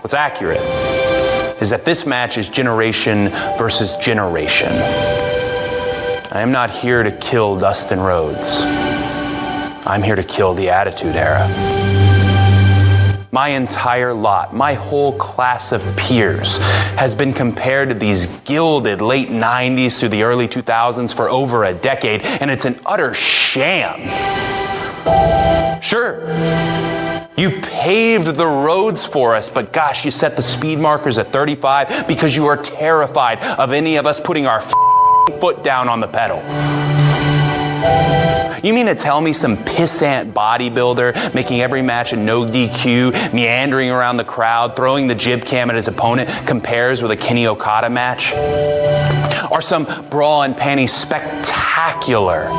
What's accurate is that this match is generation versus generation. I am not here to kill Dustin Rhodes. I'm here to kill the Attitude Era. My entire lot, my whole class of peers has been compared to these gilded late 90s through the early 2000s for over a decade, and it's an utter sham. Sure, you paved the roads for us, but gosh, you set the speed markers at 35 because you are terrified of any of us putting our foot down on the pedal. You mean to tell me some pissant bodybuilder making every match a no DQ, meandering around the crowd, throwing the jib cam at his opponent compares with a Kenny Okada match? Or some bra and panties spectacular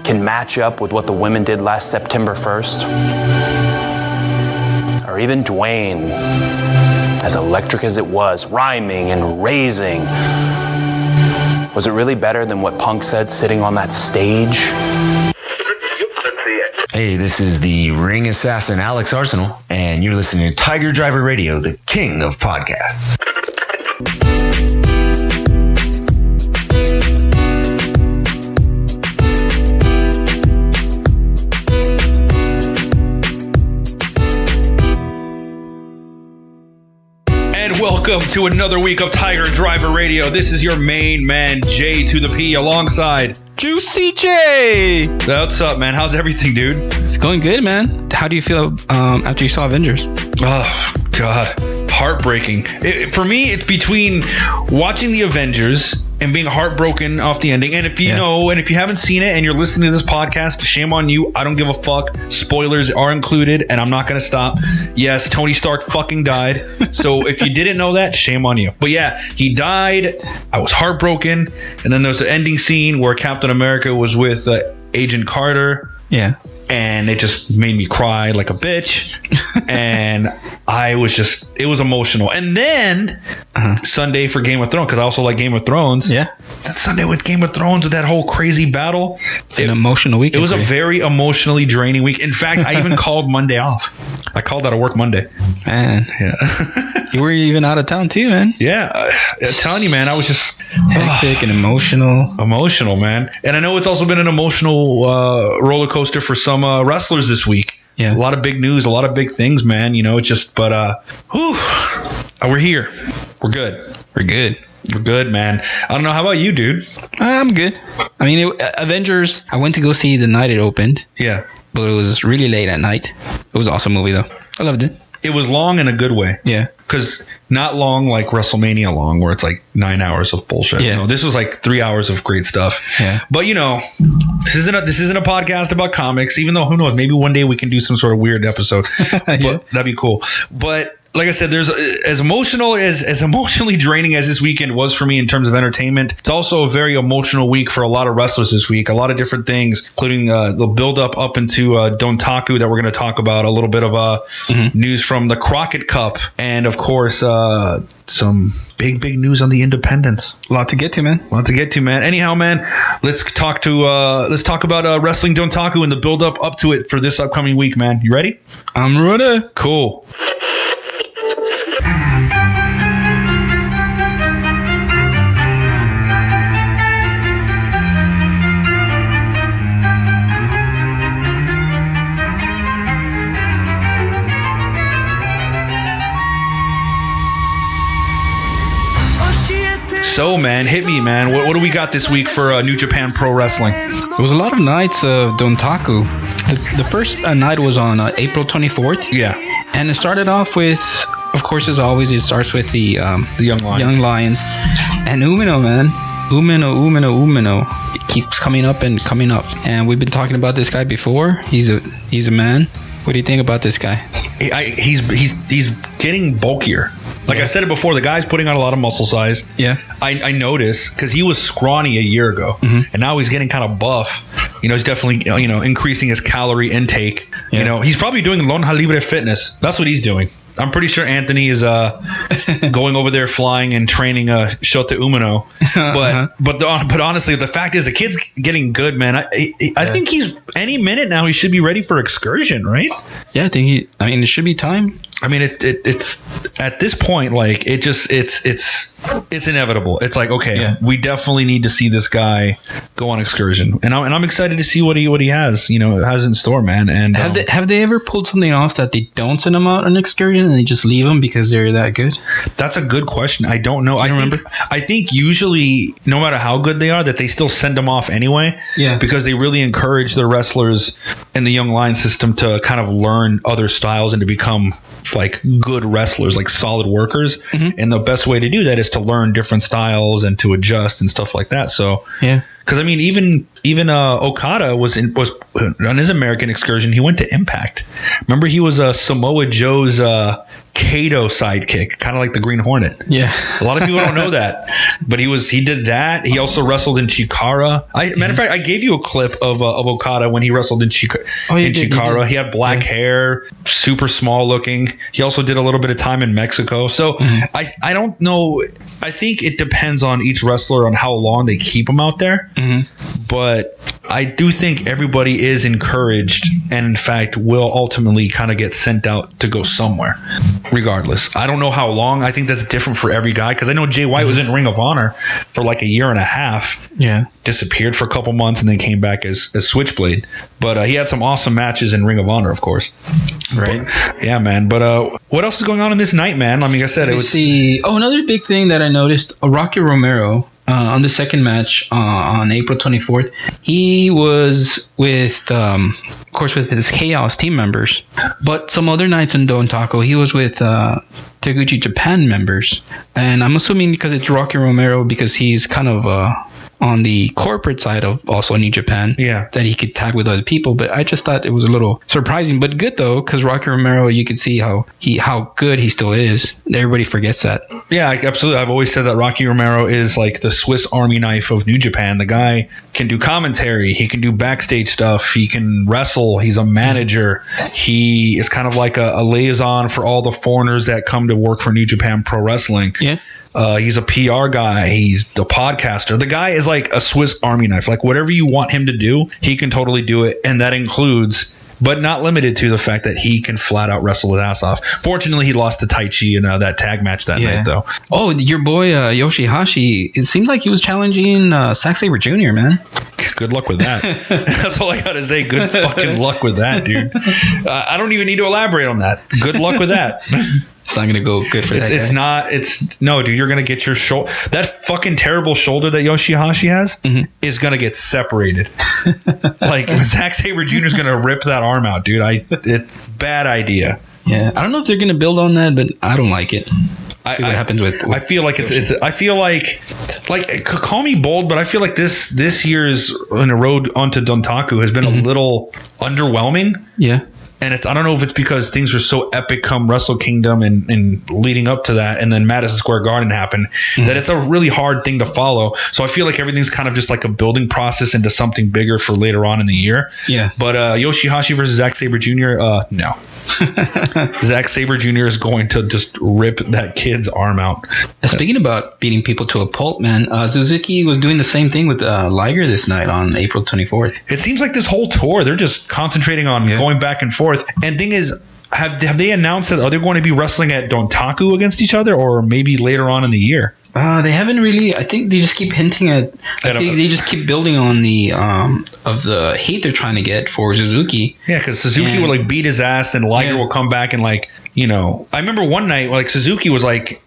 can match up with what the women did last September 1st? Or even Dwayne, as electric as it was, rhyming and raising, was it really better than what Punk said sitting on that stage? Hey, this is the ring assassin Alex Arsenal, and you're listening to Tiger Driver Radio, the king of podcasts. Welcome to another week of Tiger Driver Radio. This is your main man, J to the P, alongside Juicy J. What's up, man? How's everything, dude? It's going good, man. How do you feel after you saw Avengers? Oh, God. Heartbreaking. For me, it's between watching the Avengers and being heartbroken off the ending. And if you know, and if you haven't seen it and you're listening to this podcast, shame on you. I don't give a fuck. Spoilers are included, and I'm not going to stop. Yes, Tony Stark fucking died. So if you didn't know that, shame on you. But yeah, he died. I was heartbroken. And then there's the ending scene where Captain America was with Agent Carter. Yeah. And it just made me cry like a bitch. And it was emotional. And then Sunday for Game of Thrones, because I also like Game of Thrones. Yeah. That Sunday with Game of Thrones, with that whole crazy battle. It's an emotional week. It was a very emotionally draining week. In fact, I even called Monday off. I called out of work Monday. Man. Yeah. You were even out of town too, man. Yeah. I'm telling you, man, I was just hectic and emotional. Emotional, man. And I know it's also been an emotional roller coaster for some wrestlers this week. Yeah. A lot of big news, a lot of big things, man. You know, it's just, but we're here. We're good. We're good. We're good, man. I don't know. How about you, dude? I'm good. I mean, Avengers, I went to go see the night it opened. Yeah. But it was really late at night. It was an awesome movie, though. I loved it. It was long in a good way. Yeah. Because not long like WrestleMania long, where it's like 9 hours of bullshit. Yeah. No, this was like 3 hours of great stuff. Yeah. But you know, this isn't a podcast about comics. Even though, who knows, maybe one day we can do some sort of weird episode. But that'd be cool. But like I said, there's as emotionally draining as this weekend was for me in terms of entertainment. It's also a very emotional week for a lot of wrestlers this week. A lot of different things, including the build up into Dontaku that we're going to talk about. A little bit of news from the Crockett Cup, and of course some big news on the independents. A lot to get to, man. Anyhow, man, let's talk about Wrestling Dontaku and the build up to it for this upcoming week, man. You ready? I'm ready. Cool. So, man, hit me, man. What do we got this week for New Japan Pro Wrestling? There was a lot of nights of Dontaku. The first night was on April 24th. Yeah. And it started off with, of course, as always, it starts with the Young Lions. Young Lions. And Umino, man. Umino. It keeps coming up and coming up. And we've been talking about this guy before. He's a man. What do you think about this guy? He's getting bulkier. Like I said it before, the guy's putting on a lot of muscle size. Yeah. I noticed because he was scrawny a year ago, and now he's getting kind of buff. You know, he's definitely increasing his calorie intake. Yeah. You know, he's probably doing Lonja Libre Fitness. That's what he's doing. I'm pretty sure Anthony is going over there flying and training Shota Umino. But honestly, the fact is the kid's getting good, man. I think he's any minute now he should be ready for excursion, right? Yeah, I think it should be time. I mean, it's at this point, like it's inevitable. It's like, okay, we definitely need to see this guy go on excursion, and I'm excited to see what he has, has in store, man. And have they ever pulled something off that they don't send them out on excursion and they just leave them because they're that good? That's a good question. I don't know. I think usually, no matter how good they are, that they still send them off anyway. Yeah. Because they really encourage the wrestlers in the Young Lion system to kind of learn other styles and to become like good wrestlers, like solid workers. Mm-hmm. And the best way to do that is to learn different styles and to adjust and stuff like that. So yeah. Because I mean, even Okada was on his American excursion. He went to Impact. Remember, he was Samoa Joe's Kato sidekick, kind of like the Green Hornet. Yeah, a lot of people don't know that, but he did that. He also wrestled in Chikara. Matter of fact, I gave you a clip of Okada when he wrestled in Chikara. He had black hair, super small looking. He also did a little bit of time in Mexico. So I don't know. I think it depends on each wrestler on how long they keep him out there. Mm-hmm. But I do think everybody is encouraged and, in fact, will ultimately kind of get sent out to go somewhere, regardless. I don't know how long. I think that's different for every guy because I know Jay White was in Ring of Honor for like a year and a half. Yeah. Disappeared for a couple months and then came back as Switchblade. But he had some awesome matches in Ring of Honor, of course. Right. But, yeah, man. But what else is going on in this night, man? Like I said, another big thing that I noticed, Rocky Romero, on the second match on April 24th, he was with, of course, with his Chaos team members. But some other nights in Don Taco, he was with Taguchi Japan members. And I'm assuming because it's Rocky Romero, because he's kind of on the corporate side of also New Japan, that he could tag with other people. But I just thought it was a little surprising, but good though, because Rocky Romero, you could see how good he still is. Everybody forgets that. Yeah, absolutely. I've always said that Rocky Romero is like the Swiss Army knife of New Japan. The guy can do commentary, he can do backstage stuff, he can wrestle, he's a manager, he is kind of like a liaison for all the foreigners that come to work for New Japan Pro Wrestling. Yeah. He's a PR guy. He's the podcaster. The guy is like a Swiss Army knife. Like whatever you want him to do, he can totally do it. And that includes, but not limited to, the fact that he can flat out wrestle his ass off. Fortunately, he lost to Taichi in that tag match that night, though. Oh, your boy Yoshihashi, it seemed like he was challenging Zack Sabre Jr., man. Good luck with that. That's all I got to say. Good fucking luck with that, dude. I don't even need to elaborate on that. Good luck with that. It's not gonna go good for that guy. No, dude. You're gonna get your shoulder. That fucking terrible shoulder that Yoshihashi has is gonna get separated. Like Zack Sabre Jr. is gonna rip that arm out, dude. It's bad idea. Yeah, I don't know if they're gonna build on that, but I don't like it. See what happens with I feel like it's. I feel like call me bold, but I feel like this year's on the road onto Dontaku has been a little underwhelming. Yeah. And I don't know if it's because things were so epic come Wrestle Kingdom and leading up to that, and then Madison Square Garden happened, that it's a really hard thing to follow. So I feel like everything's kind of just like a building process into something bigger for later on in the year. Yeah. But Yoshihashi versus Zack Sabre Jr., no. Zack Sabre Jr. is going to just rip that kid's arm out. Speaking about beating people to a pulp, man, Suzuki was doing the same thing with Liger this night on April 24th. It seems like this whole tour, they're just concentrating on going back and forth. And thing is, have they announced that they're going to be wrestling at Dontaku against each other, or maybe later on in the year? They haven't really. I think they just keep hinting at. They just keep building on the of the hate they're trying to get for Suzuki. Yeah, because Suzuki would like beat his ass, then Liger will come back and like, I remember one night like Suzuki was like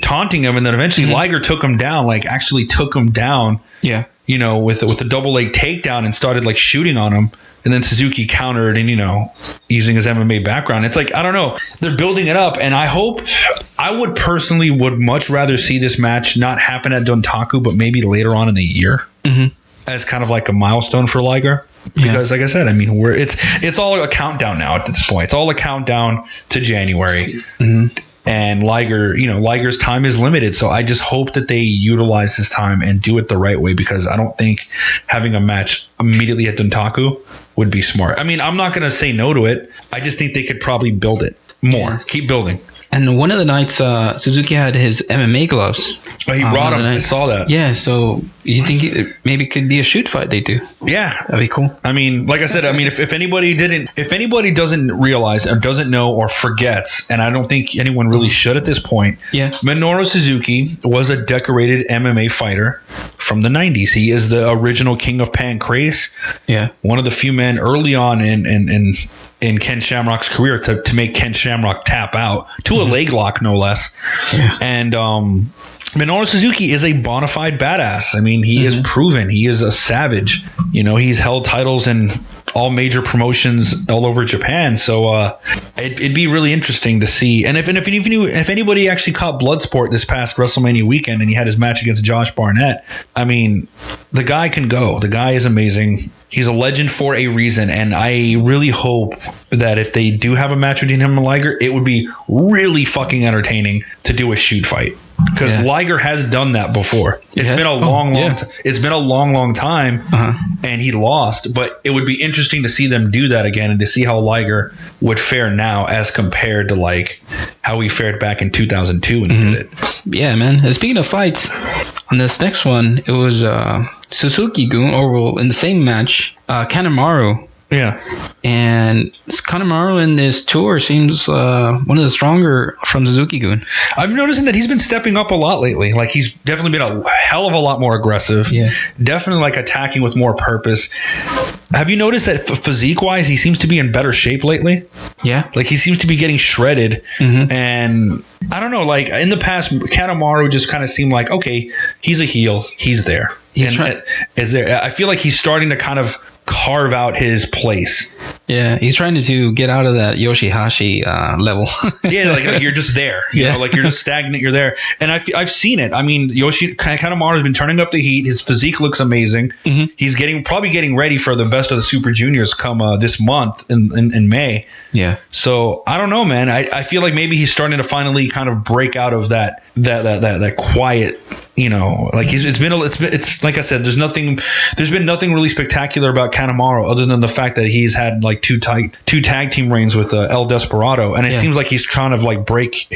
taunting him, and then eventually Liger took him down. Like actually took him down. Yeah. With the double leg takedown and started like shooting on him. And then Suzuki countered and, using his MMA background. It's like, I don't know. They're building it up. And I would personally much rather see this match not happen at Dontaku, but maybe later on in the year as kind of like a milestone for Liger. Because like I said, I mean, it's all a countdown now at this point. It's all a countdown to January. And Liger, Liger's time is limited. So I just hope that they utilize his time and do it the right way, because I don't think having a match immediately at Dontaku would be smart. I mean, I'm not going to say no to it. I just think they could probably build it. more. Keep building. And one of the nights, Suzuki had his MMA gloves. Oh, he brought them. I saw that. Yeah, so you think it maybe could be a shoot fight they do? Yeah, that'd be cool. I mean, like I said, if anybody doesn't realize or doesn't know or forgets, and I don't think anyone really should at this point, Minoru Suzuki was a decorated MMA fighter from the 90s. He is the original King of Pancrase. Yeah, one of the few men early on in Ken Shamrock's career to make Ken Shamrock tap out to a leg lock, no less. Yeah. And Minoru Suzuki is a bona fide badass. I mean, he is proven. He is a savage. You know, he's held titles in all major promotions all over Japan. So it'd be really interesting to see. And if anybody actually caught Bloodsport this past WrestleMania weekend and he had his match against Josh Barnett, I mean, the guy can go. The guy is amazing. He's a legend for a reason, and I really hope that if they do have a match between him and Liger, it would be really fucking entertaining to do a shoot fight. Because Liger has done that before. It's been a long time, and he lost. But it would be interesting to see them do that again and to see how Liger would fare now as compared to like how he fared back in 2002 when he did it. Yeah, man. And speaking of fights, on this next one, it was Suzuki-gun, or in the same match, Kanemaru. Yeah. And Kanemaru in this tour seems one of the stronger from Suzuki-gun. I'm noticing that he's been stepping up a lot lately. Like, he's definitely been a hell of a lot more aggressive. Yeah. Definitely, like, attacking with more purpose. Have you noticed that physique-wise, he seems to be in better shape lately? Yeah. Like, he seems to be getting shredded. And I don't know, like, in the past, Kanemaru just kind of seemed like, okay, he's a heel. He's there. It's there. I feel like he's starting to kind of carve out his place. Yeah, he's trying to get out of that Yoshihashi level. Yeah, like you're just there. You know, like you're just stagnant. You're there, and I've seen it. I mean, Kanemaru has been turning up the heat. His physique looks amazing. He's probably getting ready for the best of the Super Juniors come this month in May. Yeah. So I don't know, man. I feel like maybe he's starting to finally kind of break out of that quiet. You know, like it's like I said, there's been nothing really spectacular about Kanemaru other than the fact that he's had like two tag team reigns with El Desperado, and it seems like he's trying to like break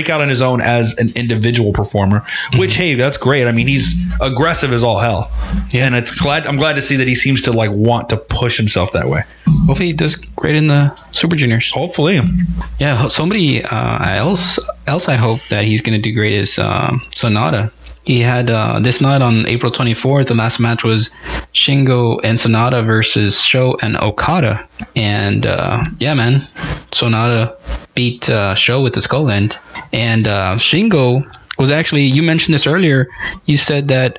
out on his own as an individual performer, which hey, that's great. I mean, he's aggressive as all hell, and I'm glad to see that he seems to like want to push himself that way. Hopefully he does great in the Super Juniors. Hopefully. Yeah, somebody else I hope that he's going to do great is Sonata. He had this night on April 24th, the last match was Shingo and Sonata versus Sho and Okada. And yeah, man, Sonata beat Sho with the skull end. And Shingo was actually, you mentioned this earlier, you said that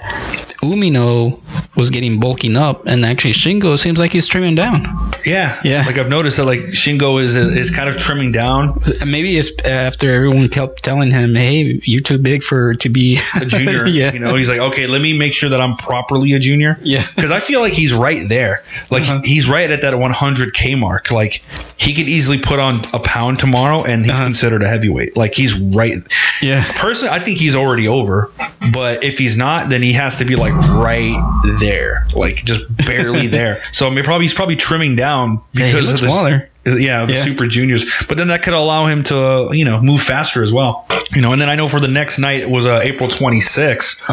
Umino was getting bulking up, and actually Shingo seems like he's trimming down. Yeah. Like I've noticed that like Shingo is kind of trimming down. Maybe it's after everyone kept telling him, "Hey, you're too big to be a junior." You know, he's like, "Okay, let me make sure that I'm properly a junior." Yeah. Because I feel like he's right there. Like he's right at that 100K mark. Like he could easily put on a pound tomorrow, and he's considered a heavyweight. Like he's right. Yeah. Personally, I think he's already over. But if he's not, then he has to be like right there, like just barely there. So he's probably trimming down because of the smaller. The Super Juniors. But then that could allow him to, move faster as well. And then I know for the next night it was April 26th.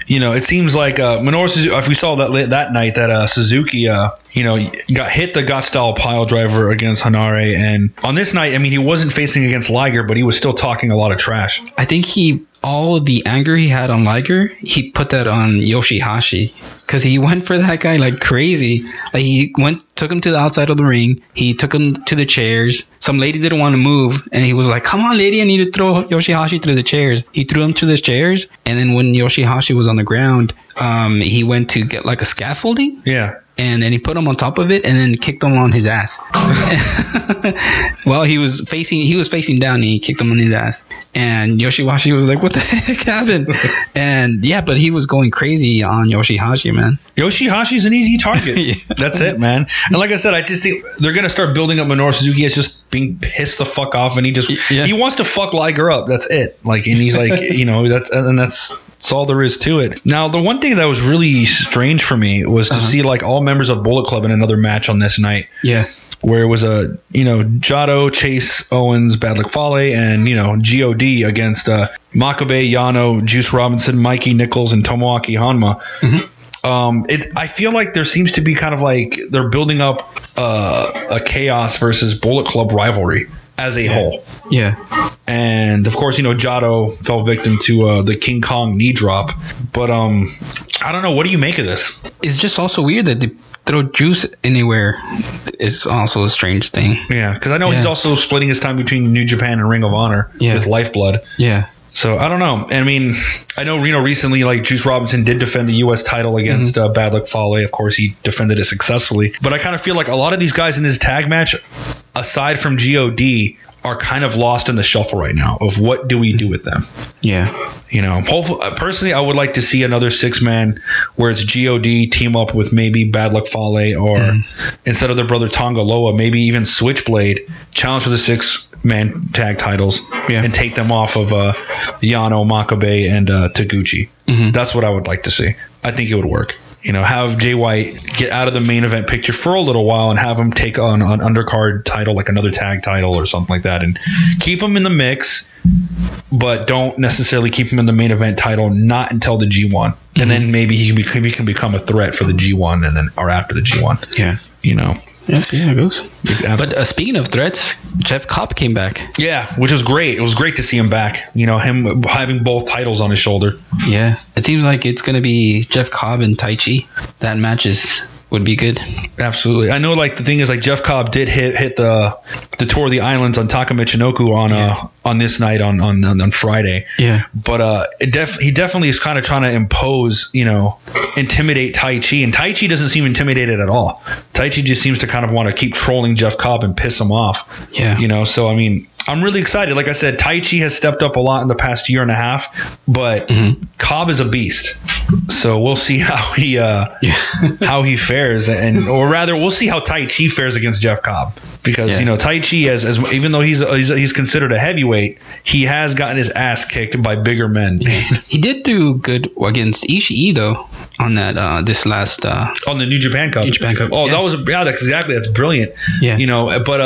It seems like Minoru Suzuki, if we saw that night that Suzuki, got hit the Got style pile driver against Hanare. And on this night, I mean, he wasn't facing against Liger, but he was still talking a lot of trash. I think all of the anger he had on Liger, he put that on Yoshihashi because he went for that guy like crazy. Like he took him to the outside of the ring. He took him to the chairs. Some lady didn't want to move, and he was like, "Come on, lady, I need to throw Yoshihashi through the chairs." He threw him to the chairs, and then when Yoshihashi was on the ground, he went to get like a scaffolding. Yeah. And then he put him on top of it and then kicked him on his ass. Well, he was facing down and he kicked him on his ass. And Yoshihashi was like, "What the heck happened?" And yeah, but he was going crazy on Yoshihashi, man. Yoshihashi's an easy target. That's it, man. And like I said, I just think they're going to start building up Minoru Suzuki as just being pissed the fuck off, and he wants to fuck Liger up. That's it. Like, and he's like, that's That's all there is to it. Now, the one thing that was really strange for me was to see like all members of Bullet Club in another match on this night. Yeah. Where it was Jado, Chase Owens, Bad Luck Fale, and God against Makabe, Yano, Juice Robinson, Mikey Nichols, and Tomoaki Hanma. I feel like there seems to be kind of like they're building up a Chaos versus Bullet Club rivalry as a whole. Yeah. And of course, Jado fell victim to the King Kong knee drop. But I don't know. What do you make of this? It's just also weird that they throw Juice anywhere is also a strange thing. Yeah, because I know he's also splitting his time between New Japan and Ring of Honor with Lifeblood. Yeah. So I don't know. I mean, I know recently, like Juice Robinson did defend the U.S. title against Bad Luck Fale. Of course, he defended it successfully. But I kind of feel like a lot of these guys in this tag match, aside from God, are kind of lost in the shuffle right now of what do we do with them. Yeah. Hopefully, personally, I would like to see another 6-man where it's God team up with maybe Bad Luck Fale, or instead of their brother Tonga Loa, maybe even Switchblade challenge for the 6-man tag titles and take them off of Yano, Makabe, and Taguchi. That's what I would like to see. I think it would work. Have Jay White get out of the main event picture for a little while and have him take on an undercard title, like another tag title or something like that, and keep him in the mix, but don't necessarily keep him in the main event title, not until the G1. And then maybe he can become a threat for the G1 and then or after the G1. Yeah. Yeah, it goes. But speaking of threats, Jeff Cobb came back. Yeah, which was great. It was great to see him back. Him having both titles on his shour. Yeah, it seems like it's going to be Jeff Cobb and Taichi. That match would be good. Absolutely. I know, like, the thing is, like, Jeff Cobb did hit the tour of the islands on Taka Michinoku on this night on Friday. Yeah. But he definitely is kind of trying to impose, intimidate Taichi, and Taichi doesn't seem intimidated at all. Taichi just seems to kind of want to keep trolling Jeff Cobb and piss him off. Yeah. So I mean, I'm really excited. Like I said, Taichi has stepped up a lot in the past year and a half, but Cobb is a beast. So we'll see how he fares, or rather, we'll see how Taichi fares against Jeff Cobb, because Taichi, as even though he's considered a heavyweight, he has gotten his ass kicked by bigger men. He did do good against Ishii though on that this last on the New Japan Cup. Oh, that's brilliant. Yeah. But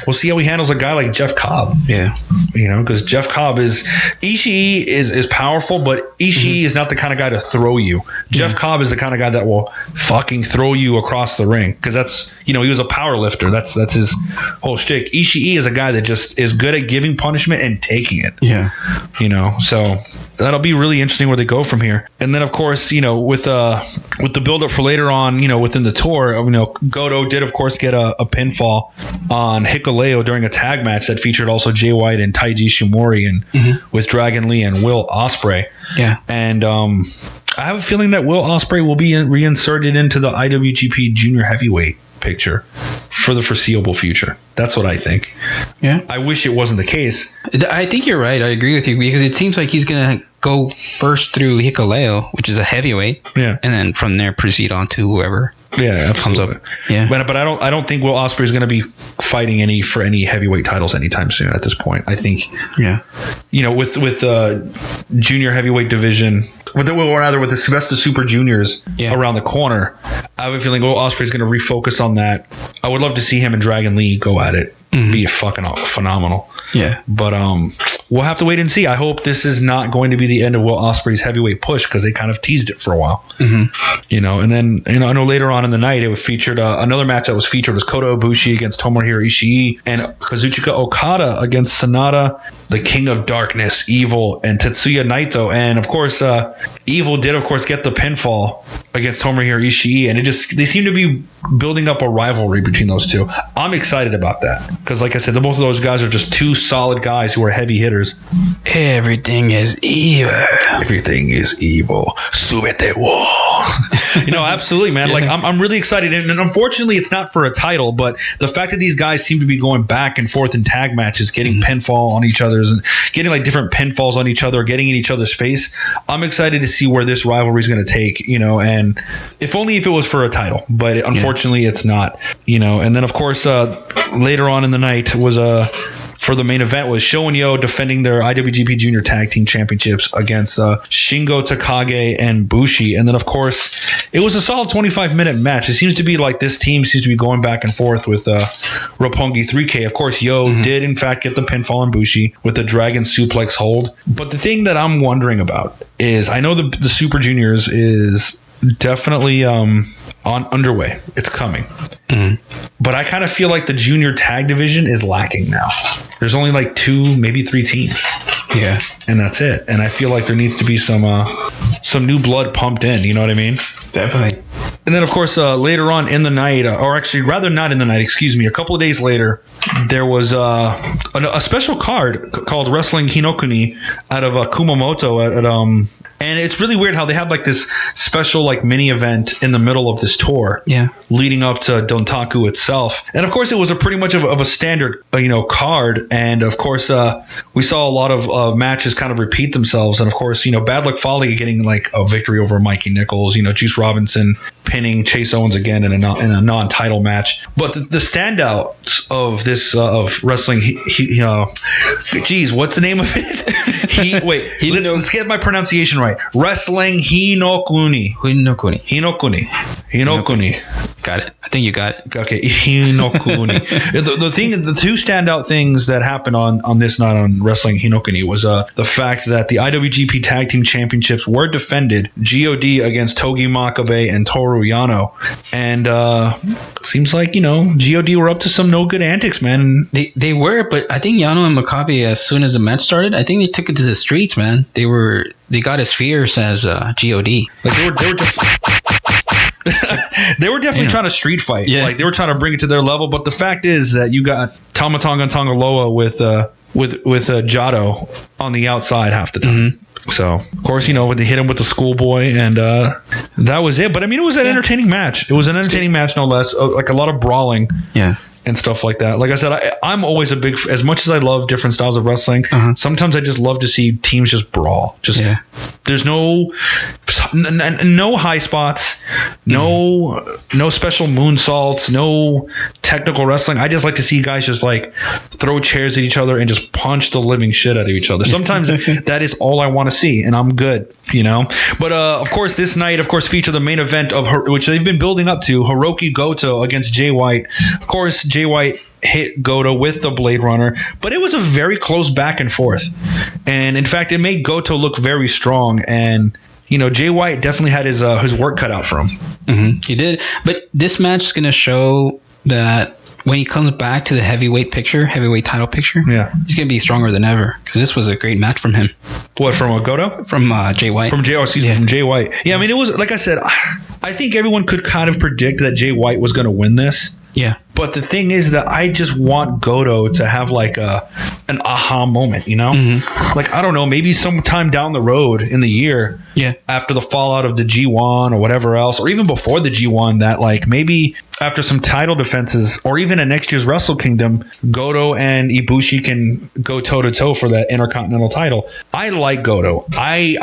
we'll see how he handles a guy like Jeff Cobb. Yeah. Because Jeff Cobb Ishii is powerful, but Ishii is not the kind of guy to throw you. Jeff Cobb is the kind of guy that will fucking throw you across the ring, because that's he was a power lifter. That's his whole shtick. Ishii is a guy that just is good at giving punishment and taking it. Yeah. So that'll be really interesting where they go from here. And then of course, with the build up for later on, within the tour, Goto did of course get a pinfall on Hikuleo during a tag match that featured also Jay White and Taiji Shimori and with Dragon Lee and Will Ospreay. Yeah. And I have a feeling that Will Ospreay will be reinserted into the IWGP Junior Heavyweight picture for the foreseeable future. That's what I think. Yeah. I wish it wasn't the case. I think you're right. I agree with you, because it seems like he's going to go first through Hikuleo, which is a heavyweight. Yeah. And then from there proceed on to whoever comes up. Yeah. But I don't think Will Ospreay is going to be fighting for any heavyweight titles anytime soon at this point. I think with the junior heavyweight division, with the Sylvester Super Juniors around the corner, I have a feeling Will Ospreay is going to refocus on that. I would love to see him and Dragon Lee go at it. Be fucking phenomenal. Yeah. But we'll have to wait and see. I hope this is not going to be the end of Will Ospreay's heavyweight push, because they kind of teased it for a while. And then I know later on in the night it featured another match that was featured was Kota Ibushi against Tomohiro Ishii, and Kazuchika Okada against Sanada, the King of Darkness, Evil, and Tetsuya Naito. And of course, Evil did of course get the pinfall against Tomohiro Ishii, and they seem to be building up a rivalry between those two. I'm excited about that, because like I said, both of those guys are just two solid guys who are heavy hitters. Everything is evil. Everything is evil. Subete wo. Absolutely, man. Like I'm really excited, and unfortunately, it's not for a title, but the fact that these guys seem to be going back and forth in tag matches, getting pinfall on each other's, and getting like different pinfalls on each other, getting in each other's face. I'm excited to see where this rivalry is going to take. And if only if it was for a title, but unfortunately, it's not. And then of course, later on in the night was for the main event was Sho and Yo defending their IWGP Junior Tag Team Championships against Shingo Takagi and Bushi. And then, of course, it was a solid 25-minute match. It seems to be like this team seems to be going back and forth with Roppongi 3K. Of course, Yo did, in fact, get the pinfall on Bushi with the Dragon Suplex hold. But the thing that I'm wondering about is I know the Super Juniors is definitely on underway. It's coming. But I kind of feel like the junior tag division is lacking now. There's only like 2, maybe 3 teams. Yeah. And that's it. And I feel like there needs to be some new blood pumped in. You know what I mean? Definitely. And then, of course, later on in the night, or actually rather not in the night, excuse me, a couple of days later, there was a special card called Wrestling Hinokuni out of Kumamoto and it's really weird how they have like this special like mini event in the middle of this tour, leading up to Dontaku itself. And of course, it was a pretty much of a standard, card. And of course, we saw a lot of matches kind of repeat themselves. And of course, Bad Luck Fale getting like a victory over Mikey Nichols. Juice Robinson pinning Chase Owens again in a non-title match. But the standouts of this of wrestling, what's the name of it? Let's get my pronunciation right. Wrestling Hinokuni. Got it. I think you got it. Okay, Hinokuni. The two standout things that happened on this night on Wrestling Hinokuni was the fact that the IWGP Tag Team Championships were defended. God against Togi Makabe and Toru Yano, and seems like God were up to some no good antics, man. They were, but I think Yano and Makabe, as soon as the match started, I think they took it to the streets, man. They got as fierce as God. Like they were just. They were definitely trying to street fight. Yeah. Like they were trying to bring it to their level. But the fact is that you got Tama Tonga and Tongaloa with Jado on the outside half the time. So of course, when they hit him with the schoolboy, and that was it. But I mean, it was an entertaining match. It was an entertaining match, no less. Like a lot of brawling. Yeah. And stuff like that. Like I said, I'm always as much as I love different styles of wrestling, sometimes I just love to see teams just brawl. There's no high spots, no special moonsaults, no technical wrestling. I just like to see guys just like throw chairs at each other and just punch the living shit out of each other. Sometimes that is all I want to see, and I'm good, But of course, this night, featured the main event of which they've been building up to, Hiroki Goto against Jay White. Of course, Jay White hit Goto with the Blade Runner, but it was a very close back and forth. And in fact, it made Goto look very strong. And Jay White definitely had his work cut out for him. He did. But this match is going to show that when he comes back to the heavyweight title picture, he's going to be stronger than ever, because this was a great match from him. What, from Goto? From Jay White. From Jay White. Yeah, I mean, it was, like I said, I think everyone could kind of predict that Jay White was going to win this. Yeah. But the thing is that I just want Goto to have like an aha moment, Like, I don't know, maybe sometime down the road in the year, after the fallout of the G1 or whatever else, or even before the G1, that like maybe after some title defenses, or even at next year's Wrestle Kingdom, Goto and Ibushi can go toe to toe for that Intercontinental title. I like Goto. I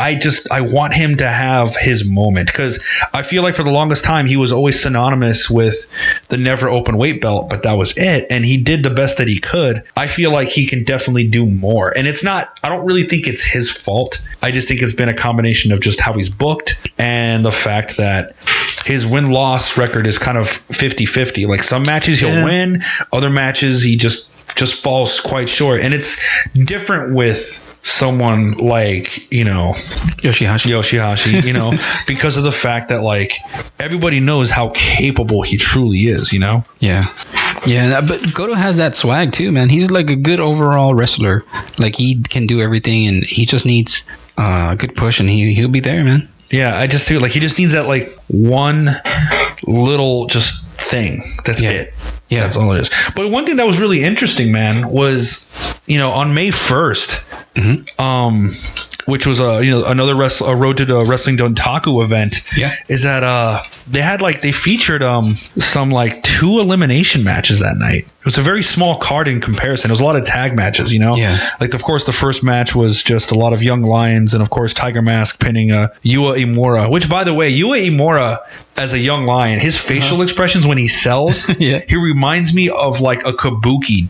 want him to have his moment, because I feel like for the longest time he was always synonymous with the never open weight belt, but that was it. And he did the best that he could. I feel like he can definitely do more. And I don't really think it's his fault. I just think it's been a combination of just how he's booked and the fact that his win-loss record is kind of 50-50. Like some matches he'll win, other matches he just falls quite short. And it's different with someone like, Yoshihashi, because of the fact that like everybody knows how capable he truly is, Yeah, but Goto has that swag too, man. He's like a good overall wrestler. Like he can do everything, and he just needs a good push, and he'll be there, man. Yeah, I just feel like he just needs that like one little just thing. That's it. Yeah, that's all it is. But one thing that was really interesting, man, was on May 1st, which was another Road to the Wrestling Dontaku event. Yeah, is that they featured some like 2 elimination matches that night. It was a very small card in comparison. It was a lot of tag matches, Yeah. Like of course the first match was just a lot of young lions, and of course Tiger Mask pinning Yua Imura. Which, by the way, Yua Imura as a young lion, his facial expressions when he sells, he reminds me of like a Kabuki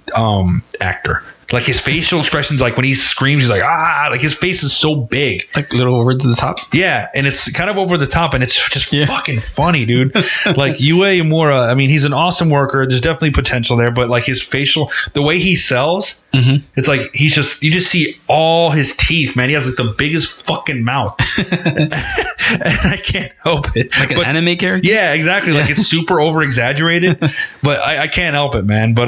actor. Like his facial expressions, like when he screams, he's like, ah, like his face is so big. Like a little over the top. Yeah, and it's kind of over the top, and it's just fucking funny, dude. Like Yue Imura, I mean, he's an awesome worker. There's definitely potential there, but like his facial, the way he sells, it's like you just see all his teeth, man. He has like the biggest fucking mouth, and I can't help it. Like an anime character. Yeah, exactly. Like it's super over exaggerated, but I can't help it, man. But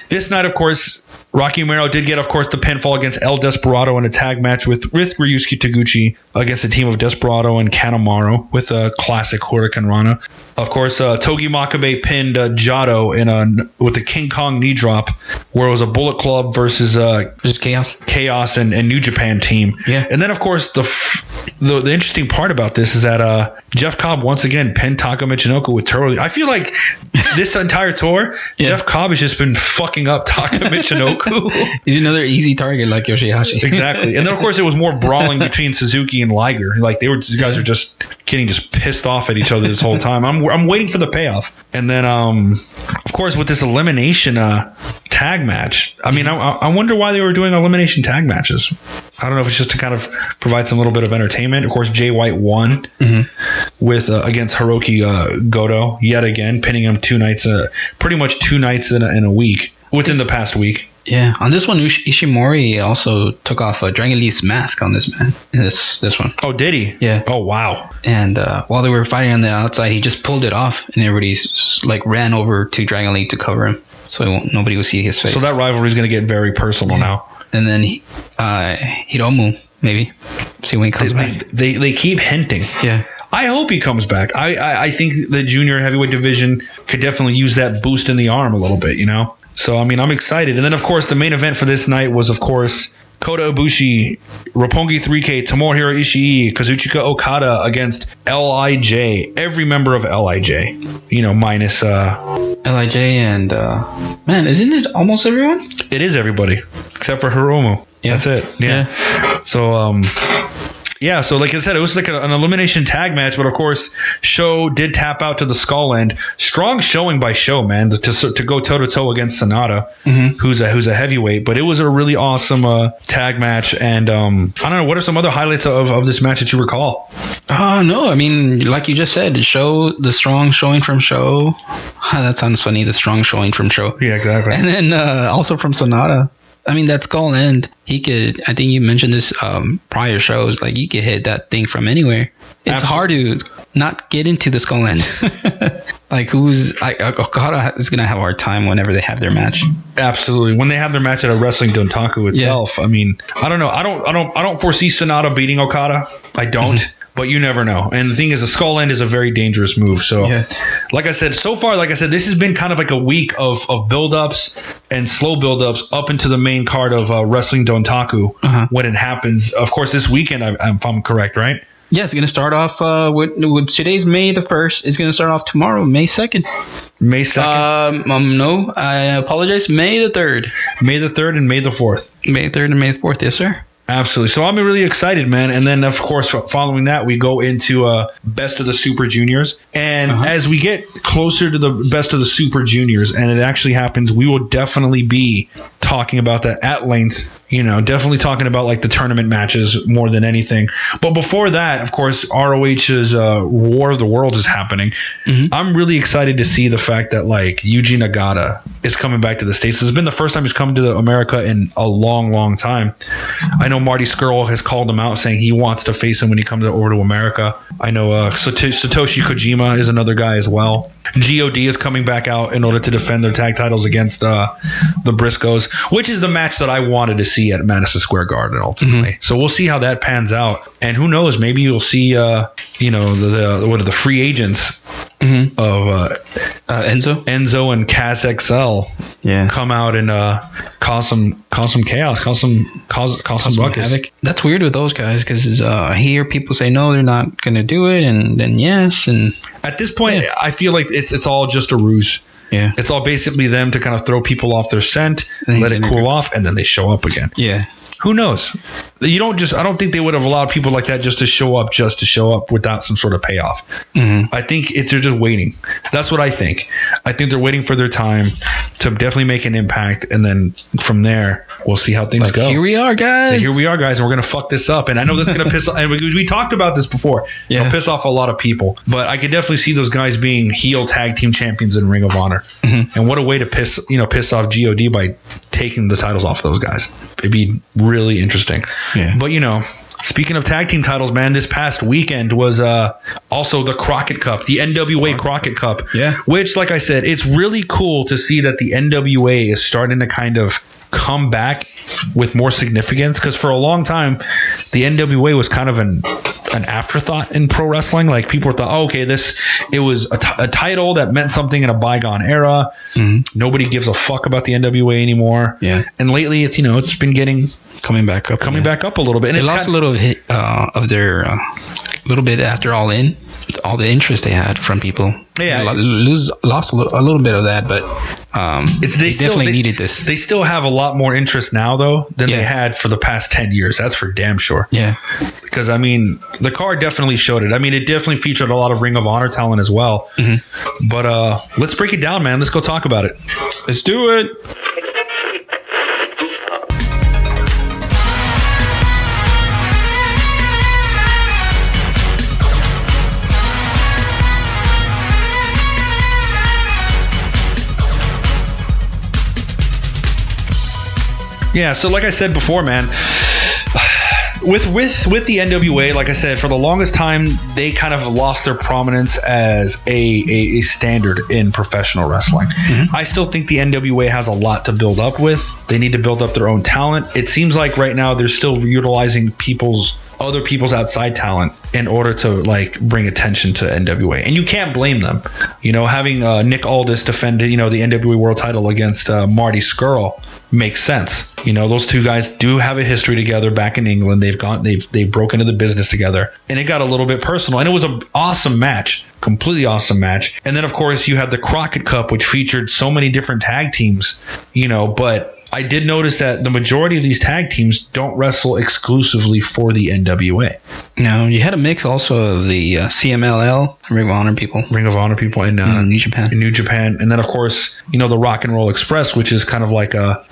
this night, of course, Rocky Romero did get, of course, the pinfall against El Desperado in a tag match with Ryusuke Taguchi against a team of Desperado and Kanemaru with a classic Hurricane Rana. Of course, Togi Makabe pinned Jado with a King Kong knee drop, where it was a Bullet Club versus Chaos and New Japan team. Yeah. And then, of course, the interesting part about this is that Jeff Cobb once again pinned Taka Michinoku with Turtle. I feel like this entire tour, Jeff Cobb has just been fucking up Taka Michinoku. He's another easy target like Yoshihashi. Exactly. And then, of course, it was more brawling between Suzuki and Liger. Like these guys are just getting pissed off at each other this whole time. I'm waiting for the payoff. And then, of course, with this elimination tag match, I mean, I wonder why they were doing elimination tag matches. I don't know if it's just to kind of provide some little bit of entertainment. Of course, Jay White won with against Hiroki Goto yet again, pinning him pretty much two nights in a week within the past week. Yeah, on this one, Ishimori also took off Dragon Lee's mask on this man. In this one. Oh, did he? Yeah. Oh, wow. And while they were fighting on the outside, he just pulled it off, and everybody like ran over to Dragon Lee to cover him, so nobody would see his face. So that rivalry is going to get very personal now. And then Hiromu, maybe see when he comes back. They keep hinting. Yeah. I hope he comes back. I think the junior heavyweight division could definitely use that boost in the arm a little bit, you know? So, I mean, I'm excited. And then, of course, the main event for this night was, of course, Kota Ibushi, Roppongi 3K, Tomohiro Ishii, Kazuchika Okada against LIJ. Every member of LIJ, you know, minus... LIJ and... man, isn't it almost everyone? It is everybody, except for Hiromu. Yeah. That's it. Yeah. So, yeah, so like I said, it was like an elimination tag match, but of course, Sho did tap out to the Skull End. Strong showing by Sho, man, to go toe to toe against Sonata, who's a heavyweight. But it was a really awesome tag match, and I don't know, what are some other highlights of this match that you recall? No, I mean, like you just said, the strong showing from Sho. That sounds funny, the strong showing from Sho. Yeah, exactly. And then also from Sonata. I mean, that Skull End, he could, I think you mentioned this prior shows, like you could hit that thing from anywhere. It's hard to not get into the Skull End. Like Okada is going to have a hard time whenever they have their match. Absolutely. When they have their match at a Wrestling Dontaku itself. Yeah. I mean, I don't know. I don't foresee Sonata beating Okada. I don't. But you never know. And the thing is, the Skull End is a very dangerous move. So, like I said, so far, this has been kind of like a week of build-ups and slow build-ups up into the main card of Wrestling Dontaku when it happens. Of course, this weekend, if I'm correct, right? Yeah, it's going to start off with today's May the 1st. It's going to start off tomorrow, May 2nd. May 2nd? No, I apologize. May the 3rd. May the 3rd and May the 4th. May the 3rd and May the 4th, yes, sir. Absolutely. So I'm really excited, man. And then, of course, following that, we go into Best of the Super Juniors. And as we get closer to the Best of the Super Juniors, and it actually happens, we will definitely be talking about that at length. You know, definitely talking about like the tournament matches more than anything. But before that, of course, ROH's War of the Worlds is happening. I'm really excited to see the fact that like Yuji Nagata is coming back to the States. This has been the first time he's come to America in a long, long time. I know Marty Scurll has called him out saying he wants to face him when he comes over to America. I know Satoshi Kojima is another guy as well. GOD is coming back out in order to defend their tag titles against the Briscoes, which is the match that I wanted to see at Madison Square Garden ultimately. So we'll see how that pans out, and who knows, maybe you'll see the free agents of Enzo and Kaz XL come out and cause some chaos, cause some ruckus. Havoc. That's weird with those guys because I hear people say no, they're not going to do it, and then yes, and at this point I feel like it's all just a ruse. Yeah. It's all basically them to kind of throw people off their scent, And let then it cool off, and then they show up again. Yeah. Who knows? I don't think they would have allowed people like that just to show up without some sort of payoff. Mm-hmm. I think they're just waiting. That's what I think. I think they're waiting for their time to definitely make an impact. And then from there, we'll see how things go. Here we are, guys. Here we are, guys, and we're going to fuck this up. And I know that's going to piss off. And we talked about this before. Yeah. It'll piss off a lot of people. But I could definitely see those guys being heel tag team champions in Ring of Honor. Mm-hmm. And what a way to piss off GOD by taking the titles off those guys. It'd be really interesting. Yeah. But, speaking of tag team titles, man, this past weekend was also the Crockett Cup, the NWA Crockett Cup. Yeah. Which, like I said, it's really cool to see that the NWA is starting to kind of come back with more significance, because for a long time the NWA was kind of an afterthought in pro wrestling. Like, people thought, it was a title that meant something in a bygone era. Mm-hmm. Nobody gives a fuck about the NWA anymore. Yeah. And lately it's been getting coming back up a little bit. And they lost a little bit of their little bit after all the interest they had from people. Yeah. Lost a little bit of that, but they definitely needed this. They still have a lot more interest now, though, than they had for the past 10 years. That's for damn sure. Yeah. Because, the card definitely showed it. It definitely featured a lot of Ring of Honor talent as well. Mm-hmm. But let's break it down, man. Let's go talk about it. Let's do it. Yeah, so like I said before, man, with the NWA, like I said, for the longest time, they kind of lost their prominence as a standard in professional wrestling. Mm-hmm. I still think the NWA has a lot to build up with. They need to build up their own talent. It seems like right now they're still utilizing other people's outside talent in order to bring attention to NWA, and you can't blame them. Having Nick Aldis defend the NWA World Title against Marty Scurll makes sense. Those two guys do have a history together back in England. They've broken into the business together, and it got a little bit personal, and it was an awesome match, completely awesome match. And then of course you had the Crockett Cup, which featured so many different tag teams, but I did notice that the majority of these tag teams don't wrestle exclusively for the NWA. No, you had a mix also of the CMLL, Ring of Honor people, in New Japan. New Japan, and then of course the Rock and Roll Express, which is kind of like a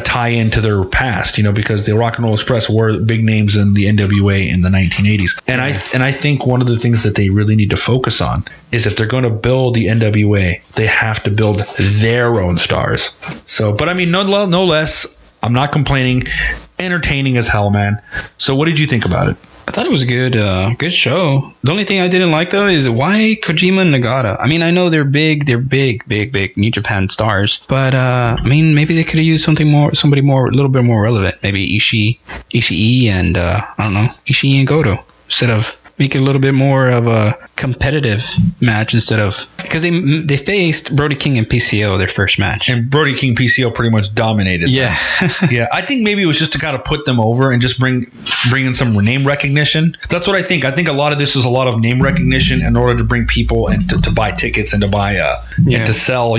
tie-in to their past, because the Rock and Roll Express were big names in the NWA in the 1980s. And I think one of the things that they really need to focus on is, if they're going to build the NWA, they have to build their own stars. So, but no less, I'm not complaining. Entertaining as hell, man. So what did you think about it? I thought it was a good show. The only thing I didn't like, though, is why Kojima and Nagata? I know they're big New Japan stars, but maybe they could have used somebody more, a little bit more relevant. Maybe Ishii and Ishii and Goto, instead of make it a little bit more of a competitive match, instead of, because they faced Brody King and PCO their first match, and Brody King PCO pretty much dominated. Yeah. Yeah, I think maybe it was just to kind of put them over and just bring in some name recognition. That's what I think. I think a lot of this was a lot of name recognition in order to bring people and to buy tickets and to buy and to sell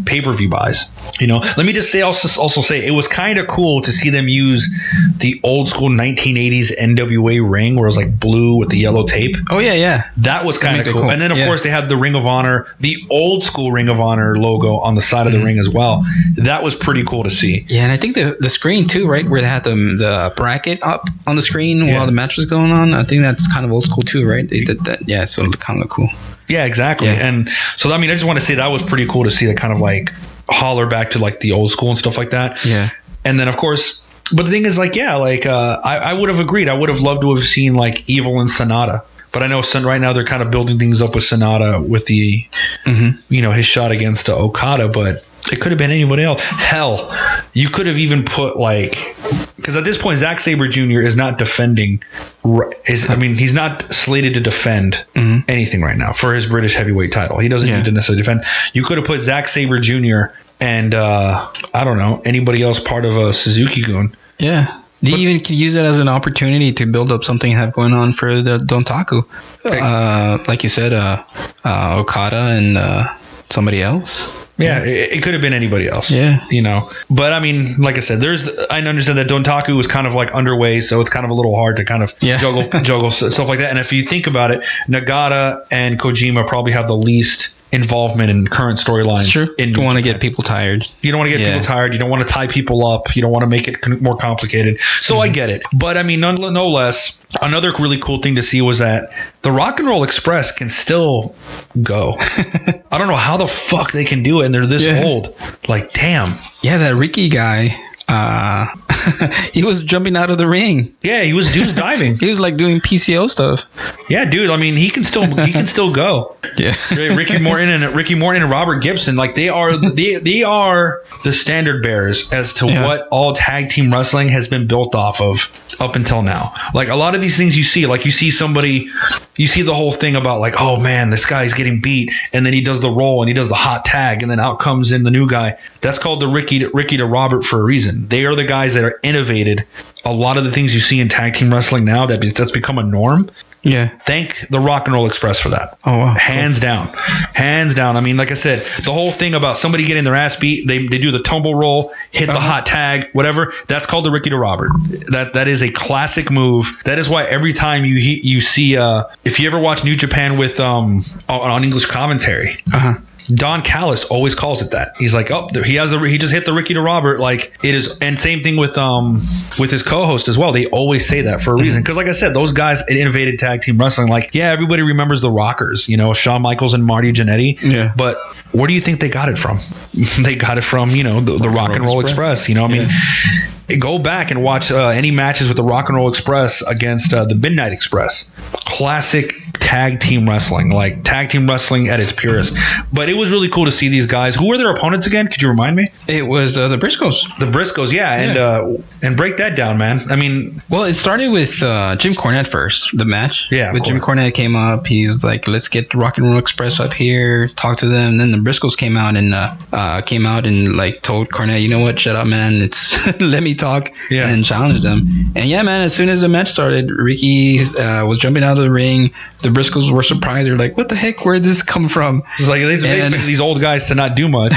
pay-per-view buys. Let me just say also say it was kind of cool to see them use the old school 1980s NWA ring, where it was like blue with the yellow tape. Oh yeah. That was kind of cool. And then of course they had the Ring of Honor, the old school Ring of Honor logo on the side of the ring as well. That was pretty cool to see. Yeah, and I think the screen too, right, where they had the bracket up on the screen while the match was going on. I think that's kind of old school too, right? They did that. Yeah, so it kind of looked cool. Yeah, exactly. Yeah. And so I just want to say that was pretty cool to see that kind of holler back to the old school and stuff like that. Yeah. And then of course, but the thing is I would have agreed. I would have loved to have seen Evil and Sonata. But I know right now they're kind of building things up with Sonata with the, his shot against Okada, but it could have been anybody else. Hell, you could have even put because at this point, Zack Sabre Jr. is not defending. He's not slated to defend anything right now for his British heavyweight title. He doesn't need to necessarily defend. You could have put Zack Sabre Jr. and I don't know, anybody else part of a Suzuki-gun. Yeah. They even could use it as an opportunity to build up something you have going on for the Dontaku. Like you said, Okada and somebody else. Yeah, it could have been anybody else. Yeah. You know. But I mean, like I said, I understand that Dontaku was kind of like underway, so it's kind of a little hard to kind of juggle stuff like that. And if you think about it, Nagata and Kojima probably have the least involvement in current storylines. True. You don't want to get people tired. You don't want to get people tired. You don't want to tie people up. You don't want to make it more complicated. So I get it. But I mean, no less, another really cool thing to see was that the Rock and Roll Express can still go. I don't know how the fuck they can do it, and they're this old. Like, damn. Yeah, that Ricky guy. He was jumping out of the ring. Yeah, he was diving. He was like doing PCO stuff. Yeah, dude. I mean, he can still go. Yeah. Ricky Morton and Robert Gibson, like they are the standard bearers as to what all tag team wrestling has been built off of up until now. Like a lot of these things you see the whole thing about like, oh man, this guy's getting beat, and then he does the roll and he does the hot tag, and then out comes in the new guy. That's called the Ricky to Robert for a reason. They are the guys that are innovated a lot of the things you see in tag team wrestling now that's become a norm. Yeah. Thank the Rock and Roll Express for that. Oh, wow. Hands down. I mean, like I said, the whole thing about somebody getting their ass beat, they do the tumble roll, hit the hot tag, whatever. That's called the Ricky to Robert. That is a classic move. That is why every time you see, if you ever watch New Japan with on English commentary, Don Callis always calls it that. He's like, oh, he just hit the Ricky to Robert. Like it is, and same thing with his co-host as well. They always say that for a reason. Because like I said, those guys innovated tag team wrestling. Like, yeah, everybody remembers the Rockers, you know, Shawn Michaels and Marty Jannetty. Yeah. But where do you think they got it from? They got it from, you know, the Rock and Roll Express. You know, I mean, go back and watch any matches with the Rock and Roll Express against the Midnight Express. Classic tag team wrestling, like tag team wrestling at its purest. But it was really cool to see these guys. Who were their opponents again? Could you remind me? It was the Briscoes. The Briscoes, and break that down, man. I mean, well, it started with Jim Cornette first. The match, with Jim Cornette came up. He's like, let's get the Rock and Roll Express up here, talk to them. And then the Briscoes came out and like told Cornette, you know what, shut up, man. It's let me talk, and challenged them. And yeah, man, as soon as the match started, Ricky was jumping out of the ring. The Briscoes were surprised. They're like, what the heck? Where did this come from? It's like they expected these old guys to not do much.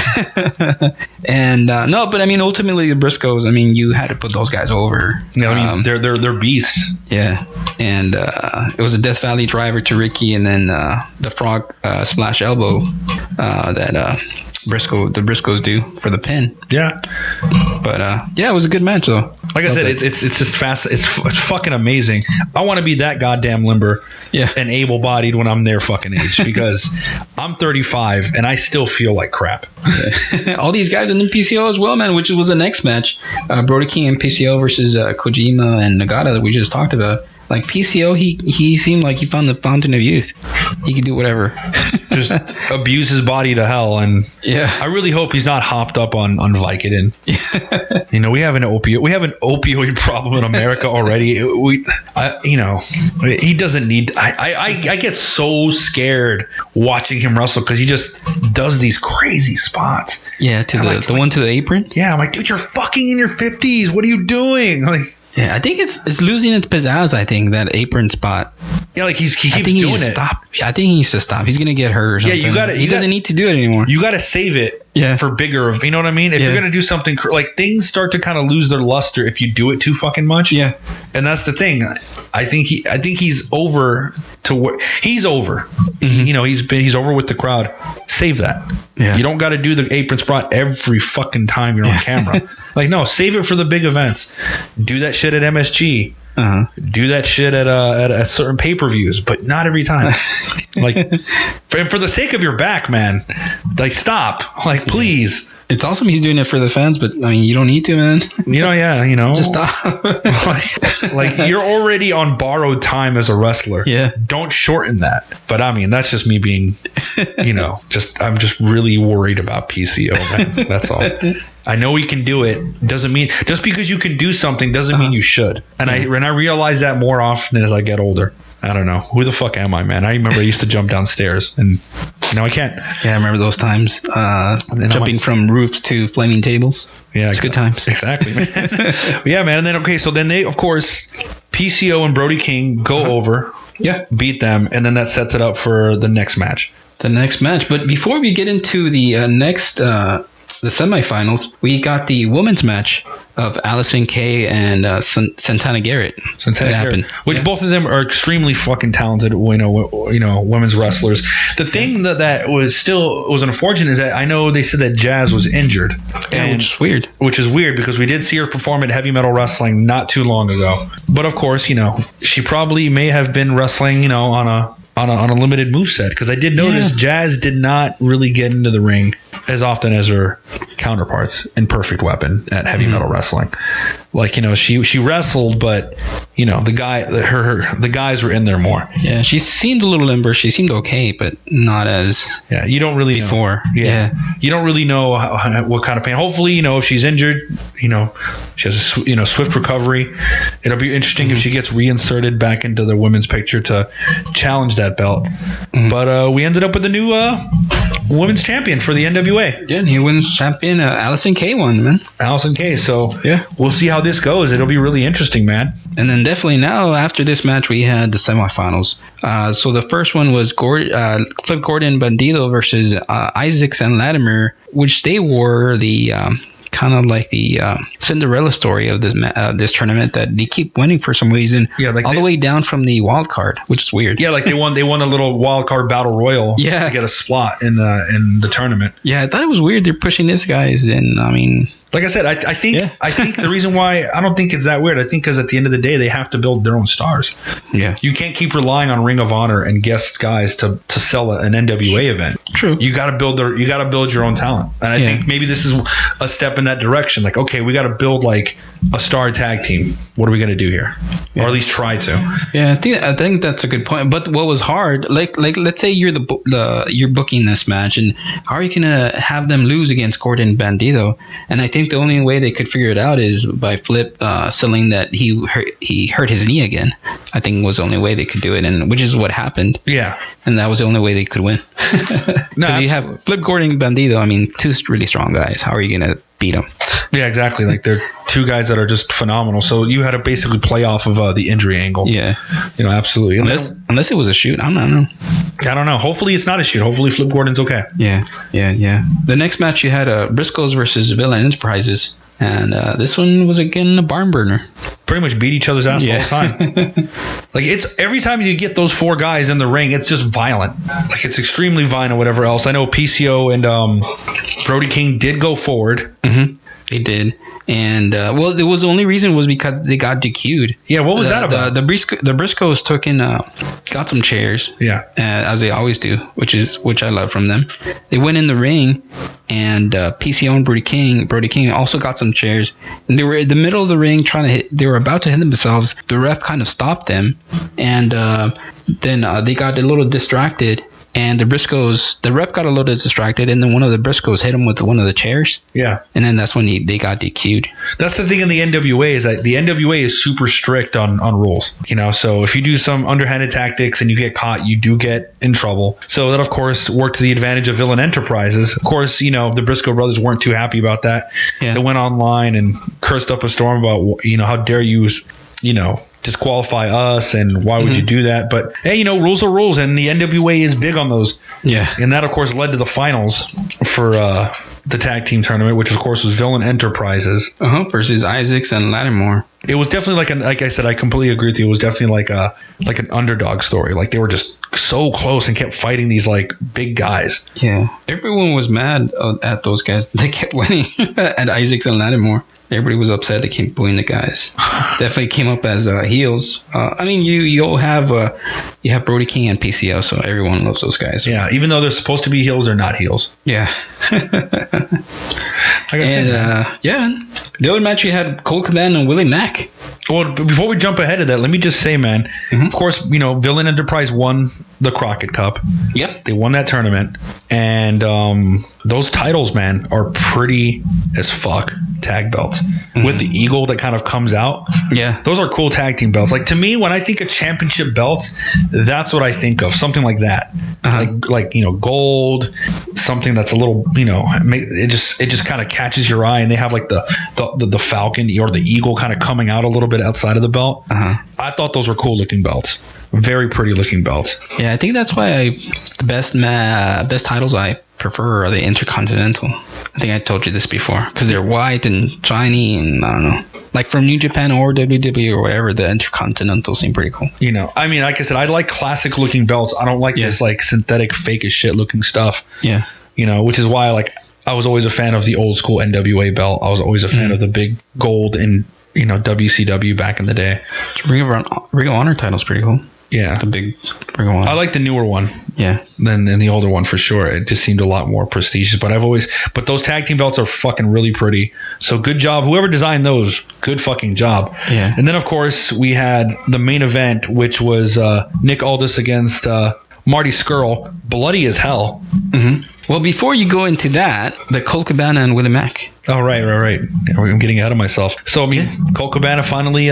And no, but I mean, ultimately the Briscoes, I mean, you had to put those guys over. Yeah, I mean, they're beasts. Yeah, and it was a Death Valley driver to Ricky, and then the frog splash elbow that the Briscoes do for the pin. Yeah, but it was a good match though. Like I said, it's just fast. It's fucking amazing. I want to be that goddamn limber, and able-bodied when I'm their fucking age, because I'm 35 and I still feel like crap. All these guys in the PCO as well, man. Which was the next match, Brody King and PCO versus Kojima and Nagata that we just talked about. Like PCO, he seemed like he found the fountain of youth. He could do whatever. Just abuse his body to hell. And I really hope he's not hopped up on Vicodin. You know, we have an opioid problem in America already. He doesn't need. I get so scared watching him wrestle because he just does these crazy spots. Yeah, the one to the apron. Yeah, I'm like, dude, you're fucking in your 50s. What are you doing? Like. Yeah, I think it's losing its pizzazz. I think that apron spot. Yeah, like he keeps doing it. Stop. I think he needs to stop. He's gonna get hurt or something. Yeah, he doesn't need to do it anymore. You got to save it. For bigger. You know what I mean? If you're gonna do something like, things start to kind of lose their luster if you do it too fucking much. Yeah, and that's the thing. I think he's over he's over. Mm-hmm. You know, he's over with the crowd. Save that. Yeah, you don't got to do the apron spot every fucking time you're on camera. Like, no, save it for the big events. Do that shit at MSG. Do that shit at certain pay-per-views, but not every time. Like, for the sake of your back, man, like, stop. Like, please. It's awesome he's doing it for the fans, but I mean, you don't need to, man. Just stop. like you're already on borrowed time as a wrestler. Yeah. Don't shorten that. But I mean, that's just me being, I'm just really worried about PCO, man. That's all. I know he can do it. Doesn't mean just because you can do something doesn't mean you should. And I realize that more often as I get older. I don't know. Who the fuck am I, man? I remember I used to jump downstairs, and now I can't. Yeah, I remember those times. Jumping from roofs to flaming tables. Yeah, it's good times. Exactly, man. Yeah, man. And then, so then they, of course, PCO and Brody King go over. Yeah. Beat them, and then that sets it up for the next match. the next match. But before we get into the the semifinals, we got the women's match of Allison Kay and Santana Garrett. Which both of them are extremely fucking talented, women's wrestlers. The thing that was unfortunate is that I know they said that Jazz was injured, which is weird because we did see her perform at Heavy Metal Wrestling not too long ago. But of course, she probably may have been wrestling, on a limited moveset, because I did notice Jazz did not really get into the ring as often as her counterparts in Perfect Weapon at Heavy Metal Wrestling. Like, she wrestled, but the guys were in there more. Yeah, she seemed a little limber. She seemed okay, but not as you don't really before. Yeah, you don't really know what kind of pain. Hopefully, if she's injured, she has a swift recovery. It'll be interesting if she gets reinserted back into the women's picture to challenge that belt. But we ended up with a new women's champion for the NWA. Yeah, new women's champion, Allison Kay won, man. Allison Kay. So we'll see how this goes. It'll be really interesting, man. And then definitely now, after this match, we had the semifinals. So the first one was Flip Gordon Bandido versus Isaacs and Latimer, which they were the kind of like the Cinderella story of this tournament, that they keep winning for some reason. Yeah, like the way down from the wild card, which is weird. Yeah, like they won a little wild card battle royal to get a spot in the tournament. Yeah, I thought it was weird they're pushing these guys in. I mean, like I said, I think the reason why I don't think it's that weird, I think because at the end of the day they have to build their own stars. Yeah, you can't keep relying on Ring of Honor and guest guys to sell an NWA event. True. You got to build your own talent, and I think maybe this is a step in that direction. Like, okay, we got to build like a star tag team. What are we going to do here, or at least try to? Yeah, I think that's a good point. But what was hard, like let's say you're you're booking this match, and how are you gonna have them lose against Gordon Bandido? And I think the only way they could figure it out is by Flip selling that he hurt his knee again. I think was the only way they could do it, and which is what happened. Yeah, and that was the only way they could win. Because you have Flip Gordon Bandido. I mean, two really strong guys. How are you gonna beat them? Yeah, exactly. Like, they're two guys that are just phenomenal. So you had to basically play off of the injury angle. Yeah, absolutely. Unless it was a shoot, I don't know. I don't know. Hopefully it's not a shoot. Hopefully Flip Gordon's okay. Yeah. The next match you had Briscoes versus Villain Enterprises, and this one was again a barn burner. Pretty much beat each other's ass all the time. Like, it's every time you get those four guys in the ring, it's just violent. Like, it's extremely violent. Whatever else. I know PCO and Brody King did go forward. Mm-hmm. They did. And it was the only reason was because they got DQ'd. Yeah, what was that about? The Briscoes took in, got some chairs. Yeah, as they always do, which I love from them. They went in the ring, and PCO and Brody King also got some chairs. And they were in the middle of the ring they were about to hit themselves. The ref kind of stopped them, and then they got a little distracted. And the ref got a little distracted, and then one of the Briscoes hit him with one of the chairs. Yeah. And then that's when they got DQ'd. That's the thing in the NWA is that the NWA is super strict on rules. So if you do some underhanded tactics and you get caught, you do get in trouble. So that, of course, worked to the advantage of Villain Enterprises. Of course, the Briscoe brothers weren't too happy about that. Yeah. They went online and cursed up a storm about, how dare you, disqualify us, and why would you do that? But hey, rules are rules, and the NWA is big on those. Yeah. And that, of course, led to the finals for the tag team tournament, which of course was Villain Enterprises versus Isaacs and Lattimore. It was definitely like I said, I completely agree with you. It was definitely like an underdog story. Like, they were just so close and kept fighting these like big guys. Yeah, everyone was mad at those guys. They kept winning at Isaacs and Lattimore. Everybody was upset. They kept booing the guys. Definitely came up as heels. I mean, you have Brody King and PCO, so everyone loves those guys. Yeah, even though they're supposed to be heels, they're not heels. Yeah. The other match you had Colt Cabana and Willie Mack. Well, before we jump ahead of that, let me just say, man, of course, Villain Enterprise won the Crockett Cup. Yep. They won that tournament. And those titles, man, are pretty as fuck tag belts. With the eagle that kind of comes out. Yeah. Those are cool tag team belts. Like, to me, when I think of championship belts, that's what I think of. Something like that. Like gold, something that's a little, it just kind of catches your eye, and they have like the falcon or the eagle kind of coming out a little bit outside of the belt. I thought those were cool looking belts. Very pretty looking belts. Yeah, I think that's why the best titles I prefer are the Intercontinental. I think I told you this before because they're white and shiny, and I don't know. Like from New Japan or WWE or whatever, the Intercontinental seem pretty cool. You know, I mean, like I said, I like classic looking belts. I don't like this like synthetic, fake as shit looking stuff. Yeah. You know, which is why I was always a fan of the old school NWA belt. I was always a fan of the big gold in, you know, WCW back in the day. Ring of Honor title's pretty cool. Yeah. The big Ring of Honor. I like the newer one. Yeah. Than the older one for sure. It just seemed a lot more prestigious. But those tag team belts are fucking really pretty. So good job. Whoever designed those, good fucking job. Yeah. And then, of course, we had the main event, which was Nick Aldis against Marty Scurll. Bloody as hell. Mm-hmm. Well, before you go into that, the Colt Cabana and Willie Mack. Oh, right. I'm getting ahead of myself. So, I mean, Colt Cabana finally...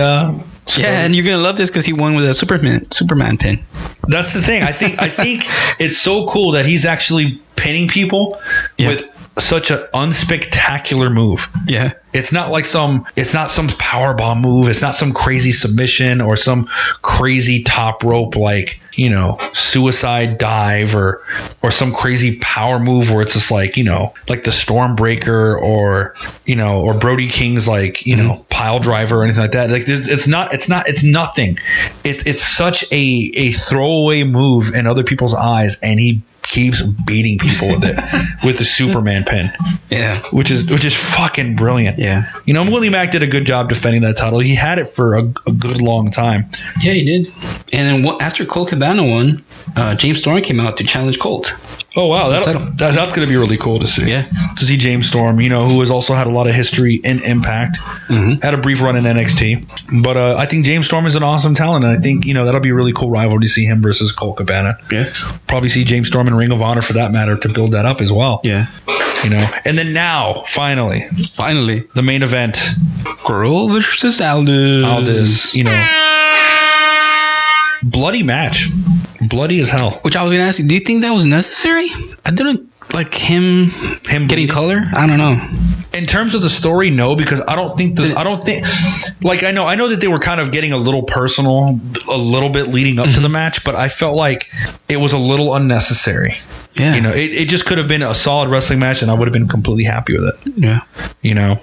yeah, and you're gonna love this because he won with a Superman pin. That's the thing. I think it's so cool that he's actually pinning people with such an unspectacular move. Yeah. It's not some powerbomb move. It's not some crazy submission or some crazy top rope like, you know, suicide dive or some crazy power move where it's just like, you know, like the Stormbreaker or, you know, or Brody King's like, you know, pile driver or anything like that. Like it's nothing. It's such a throwaway move in other people's eyes, and he keeps beating people with it with the Superman pin. Yeah. Which is fucking brilliant. Yeah. You know, Willie Mack did a good job defending that title. He had it for a good long time. Yeah, he did. And then after Colt Cabana won, James Storm came out to challenge Colt. Oh, wow. That's going to be really cool to see. Yeah. To see James Storm, you know, who has also had a lot of history in Impact. Mm-hmm. Had a brief run in NXT. But I think James Storm is an awesome talent. And I think, you know, that'll be a really cool rivalry to see him versus Colt Cabana. Yeah. Probably see James Storm in Ring of Honor for that matter to build that up as well. Yeah. You know, and then now, finally, the main event. Scurll versus Aldis. You know, bloody match. Bloody as hell. Which I was going to ask you, do you think that was necessary? I didn't like him getting bleeding color. I don't know. In terms of the story, no, because I don't think like I know that they were kind of getting a little personal a little bit leading up to the match, but I felt like it was a little unnecessary. Yeah. You know, it just could have been a solid wrestling match and I would have been completely happy with it. Yeah. You know,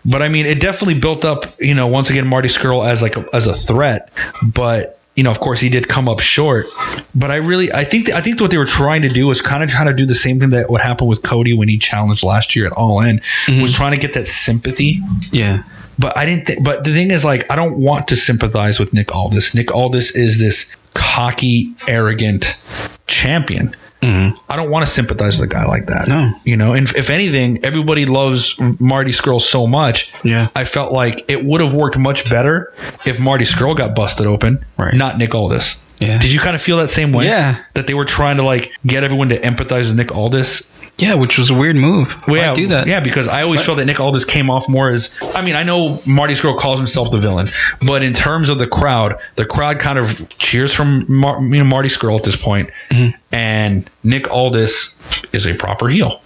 but I mean, it definitely built up, you know, once again, Marty Scurll as a threat, but you know, of course, he did come up short, but I think what they were trying to do was kind of trying to do the same thing that what happened with Cody when he challenged last year at All In, was trying to get that sympathy. Yeah. But but the thing is, like, I don't want to sympathize with Nick Aldis. Nick Aldis is this cocky, arrogant champion. Mm-hmm. I don't want to sympathize with a guy like that. No. You know, and if anything, everybody loves Marty Scurll so much. Yeah. I felt like it would have worked much better if Marty Scurll got busted open, not Nick Aldis. Yeah. Did you kind of feel that same way? Yeah. That they were trying to like get everyone to empathize with Nick Aldis? Yeah, which was a weird move. Why do that? Yeah, because I always felt that Nick Aldis came off more as... I mean, I know Marty Scurll calls himself the villain, but in terms of the crowd kind of cheers from Marty Scurll at this point, and Nick Aldis is a proper heel.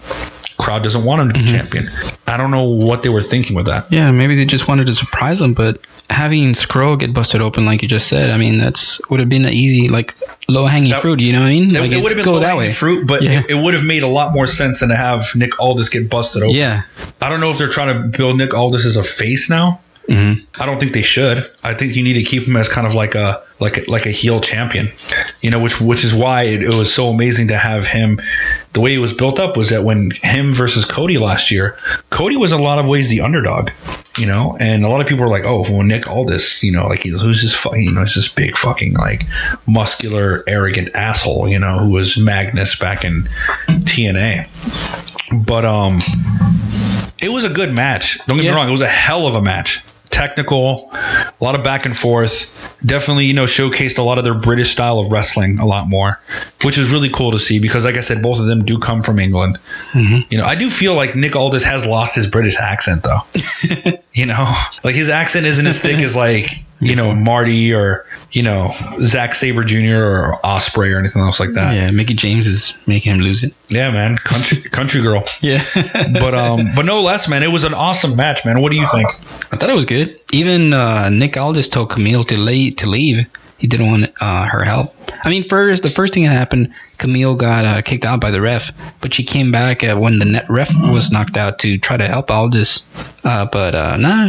Crowd doesn't want him to be champion. I don't know what they were thinking with that. Yeah, maybe they just wanted to surprise him, but having Scurll get busted open, like you just said, I mean, would have been an easy, like, low-hanging fruit, you know what I mean? Like, it would have been low-hanging fruit, but it would have made a lot more sense than to have Nick Aldis get busted open. Yeah. I don't know if they're trying to build Nick Aldis as a face now. I don't think they should. I think you need to keep him as kind of like a heel champion, you know, which is why it was so amazing to have him. The way he was built up was that when him versus Cody last year, Cody was in a lot of ways the underdog, you know, and a lot of people were like, oh, well, Nick Aldis, you know, like who's this fucking, you know, it's this big fucking like muscular, arrogant asshole, you know, who was Magnus back in TNA. But it was a good match. Don't get me wrong, it was a hell of a match. Technical, a lot of back and forth. Definitely, you know, showcased a lot of their British style of wrestling a lot more, which is really cool to see because, like I said, both of them do come from England. You know, I do feel like Nick Aldis has lost his British accent, though. You know, like his accent isn't as thick as like Marty or, Zack Sabre Jr. or Ospreay or anything else like that. Yeah, Mickey James is making him lose it. Yeah, man. Country girl. Yeah. But no less, man. It was an awesome match, man. What do you think? I thought it was good. Even Nick Aldis told Camille to leave. He didn't want her help. I mean, the first thing that happened, Camille got kicked out by the ref, but she came back when the net ref was knocked out to try to help Aldis.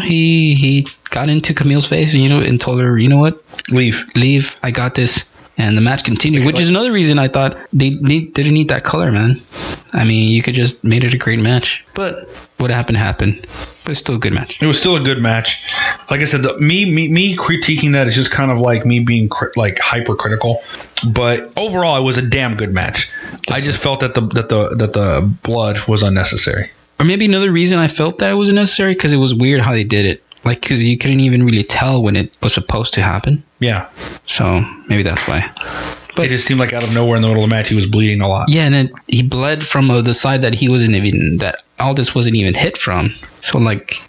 He got into Camille's face and told her, you know what? Leave. I got this. And the match continued, which is another reason I thought they didn't need that color, man. I mean, you could just made it a great match. But what happened. But it's still a good match. It was still a good match. Like I said, me critiquing that is just kind of like me being hypercritical. But overall, it was a damn good match. I just felt that the blood was unnecessary. Or maybe another reason I felt that it was unnecessary because it was weird how they did it. Because you couldn't even really tell when it was supposed to happen. Yeah. So maybe that's why. But it just seemed like out of nowhere in the middle of the match, he was bleeding a lot. Yeah, and he bled from the side that Aldis wasn't even hit from. So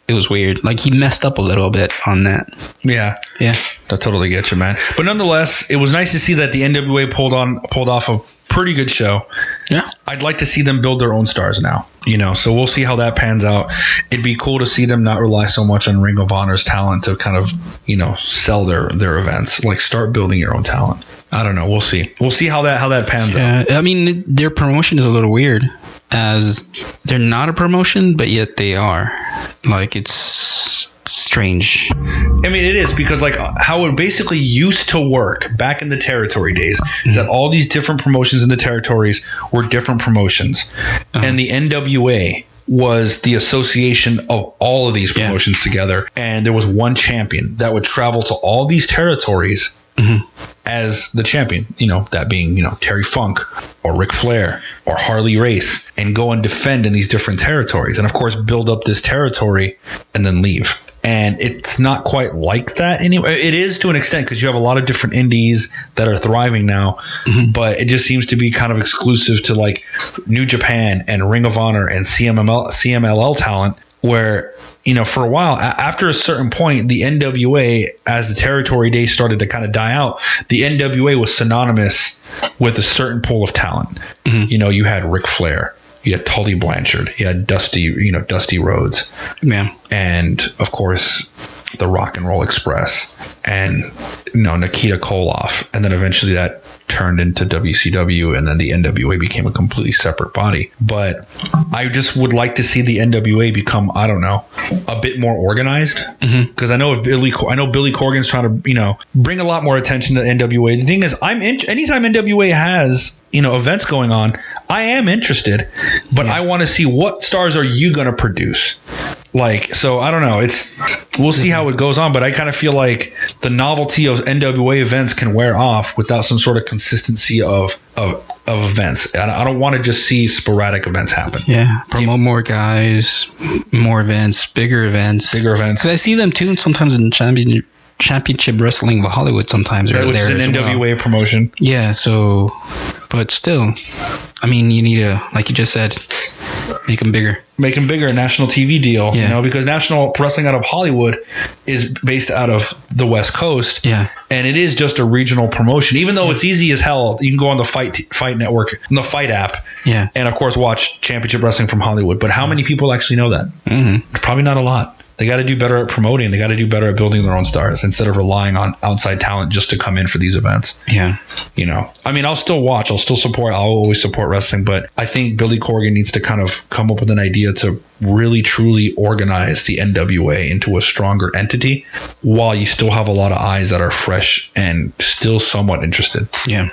it was weird. He messed up a little bit on that. Yeah. Yeah. I totally get you, man. But nonetheless, it was nice to see that the NWA pulled off a pretty good show. Yeah. I'd like to see them build their own stars now, so we'll see how that pans out. It'd be cool to see them not rely so much on Ring of Honor's talent to kind of, sell their events. Start building your own talent. I don't know. We'll see. We'll see how that pans out. I mean, their promotion is a little weird as they're not a promotion, but yet they are. It's strange. I mean, it is because how it basically used to work back in the territory days is that all these different promotions in the territories were different promotions. And the NWA was the association of all of these promotions together. And there was one champion that would travel to all these territories as the champion, that being, Terry Funk or Ric Flair or Harley Race, and go and defend in these different territories. And of course, build up this territory and then leave. And it's not quite like that anyway. It is to an extent because you have a lot of different indies that are thriving now, but it just seems to be kind of exclusive to New Japan and Ring of Honor and CMLL talent, where for a while, after a certain point, the NWA, as the territory days started to kind of die out, the NWA was synonymous with a certain pool of talent. You had Ric Flair, you had Tully Blanchard, you had Dusty Rhodes, and of course the Rock and Roll Express, and Nikita Koloff, and then eventually that turned into WCW, and then the NWA became a completely separate body. But I just would like to see the NWA become, I don't know, a bit more organized. Because I know Billy Corgan's trying to, bring a lot more attention to NWA. The thing is, anytime NWA has, events going on, I am interested, but I want to see what stars are you going to produce. So I don't know. We'll see how it goes on, but I kind of feel like the novelty of NWA events can wear off without some sort of consistency of events. And I don't want to just see sporadic events happen. Yeah, promote more guys, more events, bigger events. Because I see them too sometimes in Championship Wrestling of Hollywood sometimes. Which is an NWA promotion. Yeah, so, but still, I mean, you need to, like you just said, make them bigger. Make them bigger, a national TV deal, because National Wrestling out of Hollywood is based out of the West Coast. Yeah. And it is just a regional promotion, even though it's easy as hell. You can go on the Fight Network, the Fight app, and of course watch Championship Wrestling from Hollywood. But how many people actually know that? Probably not a lot. They got to do better at promoting. They got to do better at building their own stars instead of relying on outside talent just to come in for these events. Yeah. I mean, I'll still watch. I'll still support. I'll always support wrestling. But I think Billy Corgan needs to kind of come up with an idea to really, truly organize the NWA into a stronger entity while you still have a lot of eyes that are fresh and still somewhat interested. Yeah.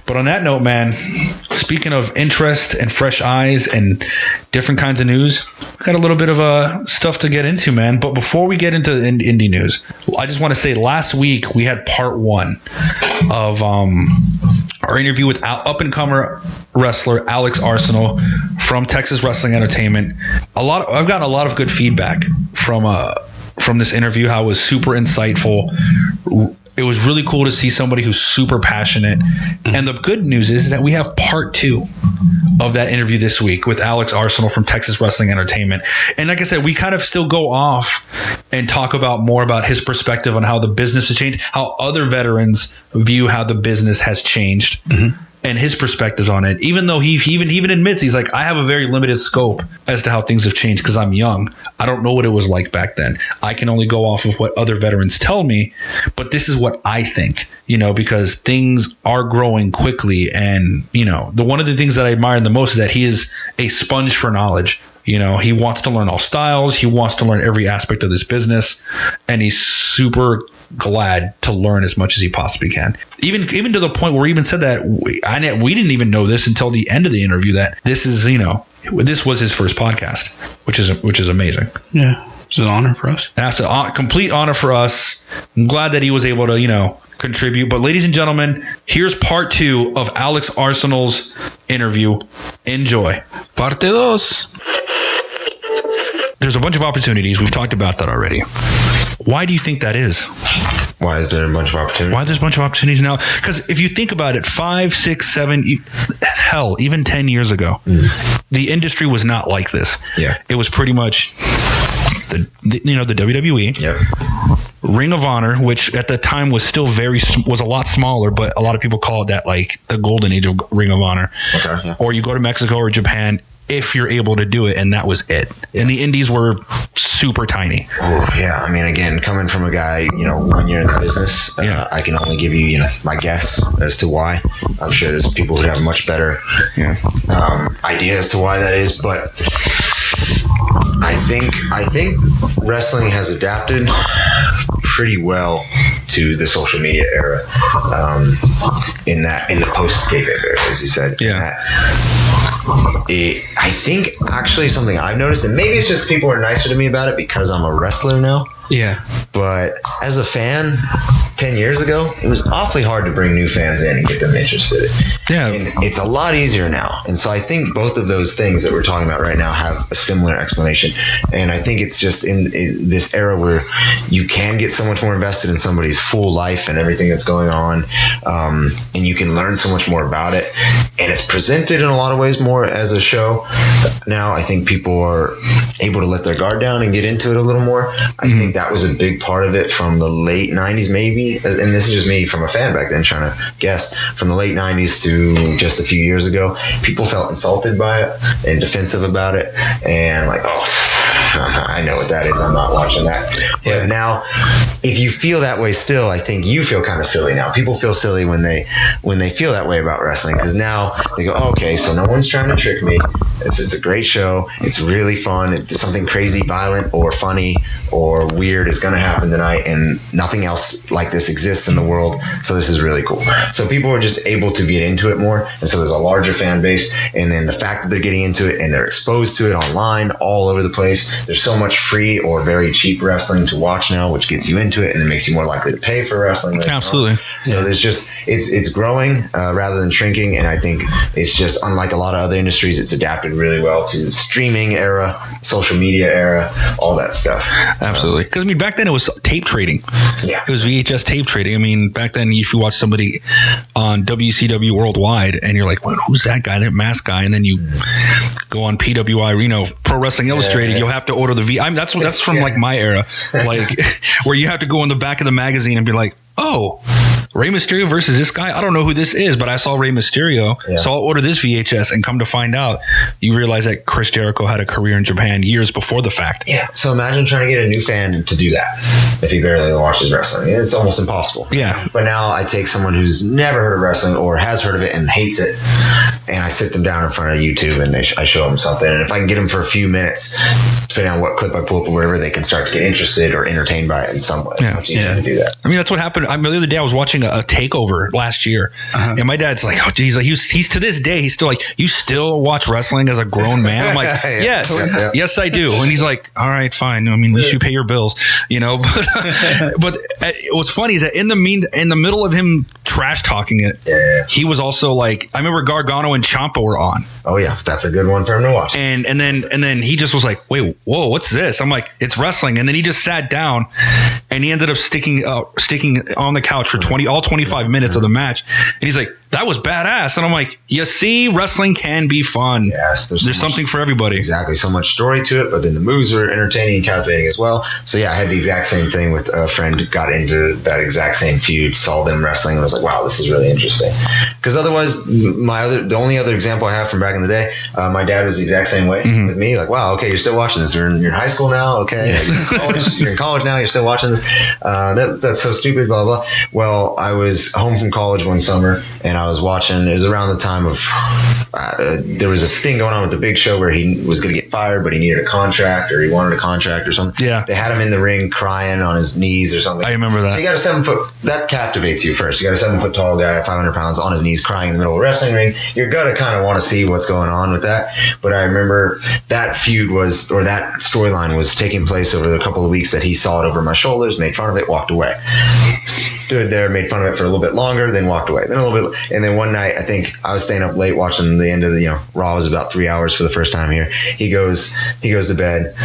But on that note, man, speaking of interest and fresh eyes and different kinds of news, we got a little bit of stuff to get into, man. But before we get into indie news, I just want to say last week we had part 1 of our interview with up-and-comer wrestler Alex Arsenal from Texas Wrestling Entertainment. I've gotten a lot of good feedback from this interview. How it was super insightful. It was really cool to see somebody who's super passionate. And the good news is that we have part 2 of that interview this week with Alex Arsenal from Texas Wrestling Entertainment. And like I said, we kind of still go off and talk about more about his perspective on how the business has changed, how other veterans view how the business has changed. And his perspectives on it, even though he even admits, he's like, I have a very limited scope as to how things have changed because I'm young. I don't know what it was like back then. I can only go off of what other veterans tell me, but this is what I think, because things are growing quickly. And, one of the things that I admire the most is that he is a sponge for knowledge. He wants to learn all styles. He wants to learn every aspect of this business. And he's super glad to learn as much as he possibly can. Even to the point where he even said that we didn't even know this until the end of the interview, that this is, this was his first podcast, which is amazing. Yeah. It's an honor for us. That's a complete honor for us. I'm glad that he was able to, contribute. But ladies and gentlemen, here's part 2 of Alex Arsenal's interview. Enjoy. Parte 2. There's a bunch of opportunities. We've talked about that already. Why do you think that is? Why is there a bunch of opportunities? Why there's a bunch of opportunities now? Because if you think about it, 5, 6, 7, hell, even 10 years ago, the industry was not like this. Yeah. It was pretty much the WWE. Yep. Ring of Honor, which at the time was still was a lot smaller, but a lot of people call it that, like, the golden age of Ring of Honor. Okay. Yeah. Or you go to Mexico or Japan, if you're able to do it, and that was it. And the indies were super tiny. Oh, yeah. I mean, again, coming from a guy, 1 year in the business, I can only give you, my guess as to why. I'm sure there's people who have much better idea as to why that is, but I think wrestling has adapted pretty well to the social media era, in the post-kayfabe era, as you said. Yeah. I think actually something I've noticed, and maybe it's just people are nicer to me about it because I'm a wrestler now. Yeah. But as a fan, 10 years ago, it was awfully hard to bring new fans in and get them interested. Yeah. And it's a lot easier now. And so I think both of those things that we're talking about right now have a similar explanation. And I think it's just in this era where you can get so much more invested in somebody's full life and everything that's going on. And you can learn so much more about it. And it's presented in a lot of ways more as a show. Now I think people are able to let their guard down and get into it a little more. I think that was a big part of it from the late 90s, maybe. And this is just me from a fan back then trying to guess. From the late 90s to just a few years ago, people felt insulted by it and defensive about it. And like, I know what that is. I'm not watching that. Yeah. But now, if you feel that way still, I think you feel kind of silly now. People feel silly when they feel that way about wrestling, because now they go, okay, so no one's trying to trick me. It's a great show. It's really fun. It's something crazy, violent, or funny, or weird is going to happen tonight, and nothing else like this exists in the world. So this is really cool. So people are just able to get into it more, and so there's a larger fan base. And then the fact that they're getting into it and they're exposed to it online all over the place. There's so much free or very cheap wrestling to watch now, which gets you into it and it makes you more likely to pay for wrestling. Absolutely. So there's just it's growing rather than shrinking, and I think it's just unlike a lot of other industries. It's adapted really well to the streaming era, social media era, all that stuff. Absolutely. Because, I mean, back then it was tape trading. Yeah. It was VHS tape trading. I mean, back then if you watch somebody on WCW Worldwide and you're like, well, who's that guy, that masked guy? And then you go on PWI, Pro Wrestling Illustrated, you'll have to order the that's from like my era, like where you have to go in the back of the magazine and be like, oh, Rey Mysterio versus this guy? I don't know who this is, but I saw Rey Mysterio, so I'll order this VHS, and come to find out, you realize that Chris Jericho had a career in Japan years before the fact. Yeah, so imagine trying to get a new fan to do that if he barely watches wrestling. It's almost impossible. Yeah. But now I take someone who's never heard of wrestling or has heard of it and hates it, and I sit them down in front of YouTube and I show them something. And if I can get them for a few minutes, depending on what clip I pull up or wherever, they can start to get interested or entertained by it in some way. Yeah. It's much easier to do that. I mean, that's what happened. The other day I was watching a takeover last year, and my dad's like, oh geez, like he's to this day he's still like, you still watch wrestling as a grown man? I'm like, yes I do. And he's like, all right, fine. I mean, at least you pay your bills, but what's funny is that in the middle of him trash talking it. Yeah. He was also like, I remember Gargano and Ciampa were on, Oh yeah, that's a good one for him to watch. and then he just was like, wait, whoa, what's this? I'm like, it's wrestling, and then he just sat down, and he ended up sticking on the couch for 25 minutes of the match, and he's like, that was badass, and I'm like, you see, wrestling can be fun. Yes, There's something for everybody. Exactly. So much story to it, but then the moves were entertaining and captivating as well. So yeah, I had the exact same thing with a friend who got into that exact same feud, saw them wrestling, and was like, wow, this is really interesting. Because otherwise, the only other example I have from back in the day, my dad was the exact same way with me. Like, wow, okay, you're still watching this. You're in high school now. Okay. You're in college now. You're still watching this. That's so stupid, blah, blah. Well, I was home from college one summer, and I was watching, it was around the time of, there was a thing going on with the Big Show where he was going to get fired, but he needed a contract, or he wanted a contract or something. Yeah. They had him in the ring crying on his knees or something. I remember that. So you got a 7 foot, that captivates you first. You got a 7 foot tall guy, 500 pounds, on his knees crying in the middle of a wrestling ring. You're going to kind of want to see what's going on with that. But I remember that feud was, or that storyline was taking place over a couple of weeks that he saw it over my shoulders, made fun of it, walked away. Stood there, made fun of it for a little bit longer, then walked away. Then a little bit, and then one night, I think I was staying up late watching the end of the, Raw was about 3 hours for the first time here. He goes to bed,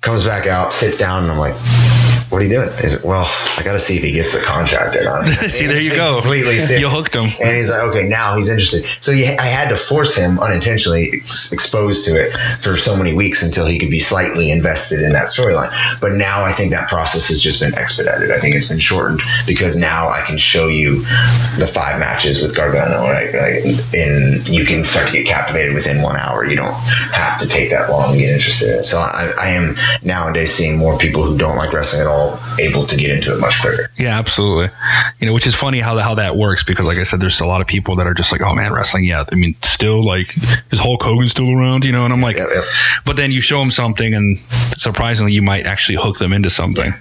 comes back out, sits down, and I'm like, what are you doing? He's like, well, I got to see if he gets the contract or not. See, there you go. Completely serious. You hooked him. And he's like, okay, now he's interested. So I had to force him unintentionally exposed to it for so many weeks until he could be slightly invested in that storyline. But now I think that process has just been expedited. I think it's been shortened because now I can show you the 5 matches with Gargano, right? And you can start to get captivated within 1 hour. You don't have to take that long to get interested in it. So I am nowadays seeing more people who don't like wrestling at all able to get into it much quicker. Yeah, absolutely. Which is funny how that works, because like I said, there's a lot of people that are just like, oh man, wrestling, yeah. I mean, still, like, is Hulk Hogan still around? And I'm like, yeah. But then you show them something, and surprisingly, you might actually hook them into something,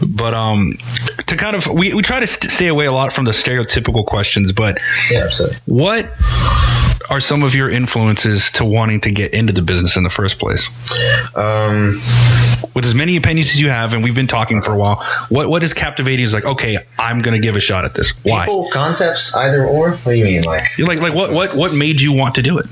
But to kind of, we try to stay away a lot from the stereotypical questions, but yeah, absolutely. What are some of your influences to wanting to get into the business in the first place? With as many opinions as you have, and we've been talking for a while, what is captivating is like, okay, I'm going to give a shot at this. Why? People, concepts, either or? What do you mean? Like what made you want to do it?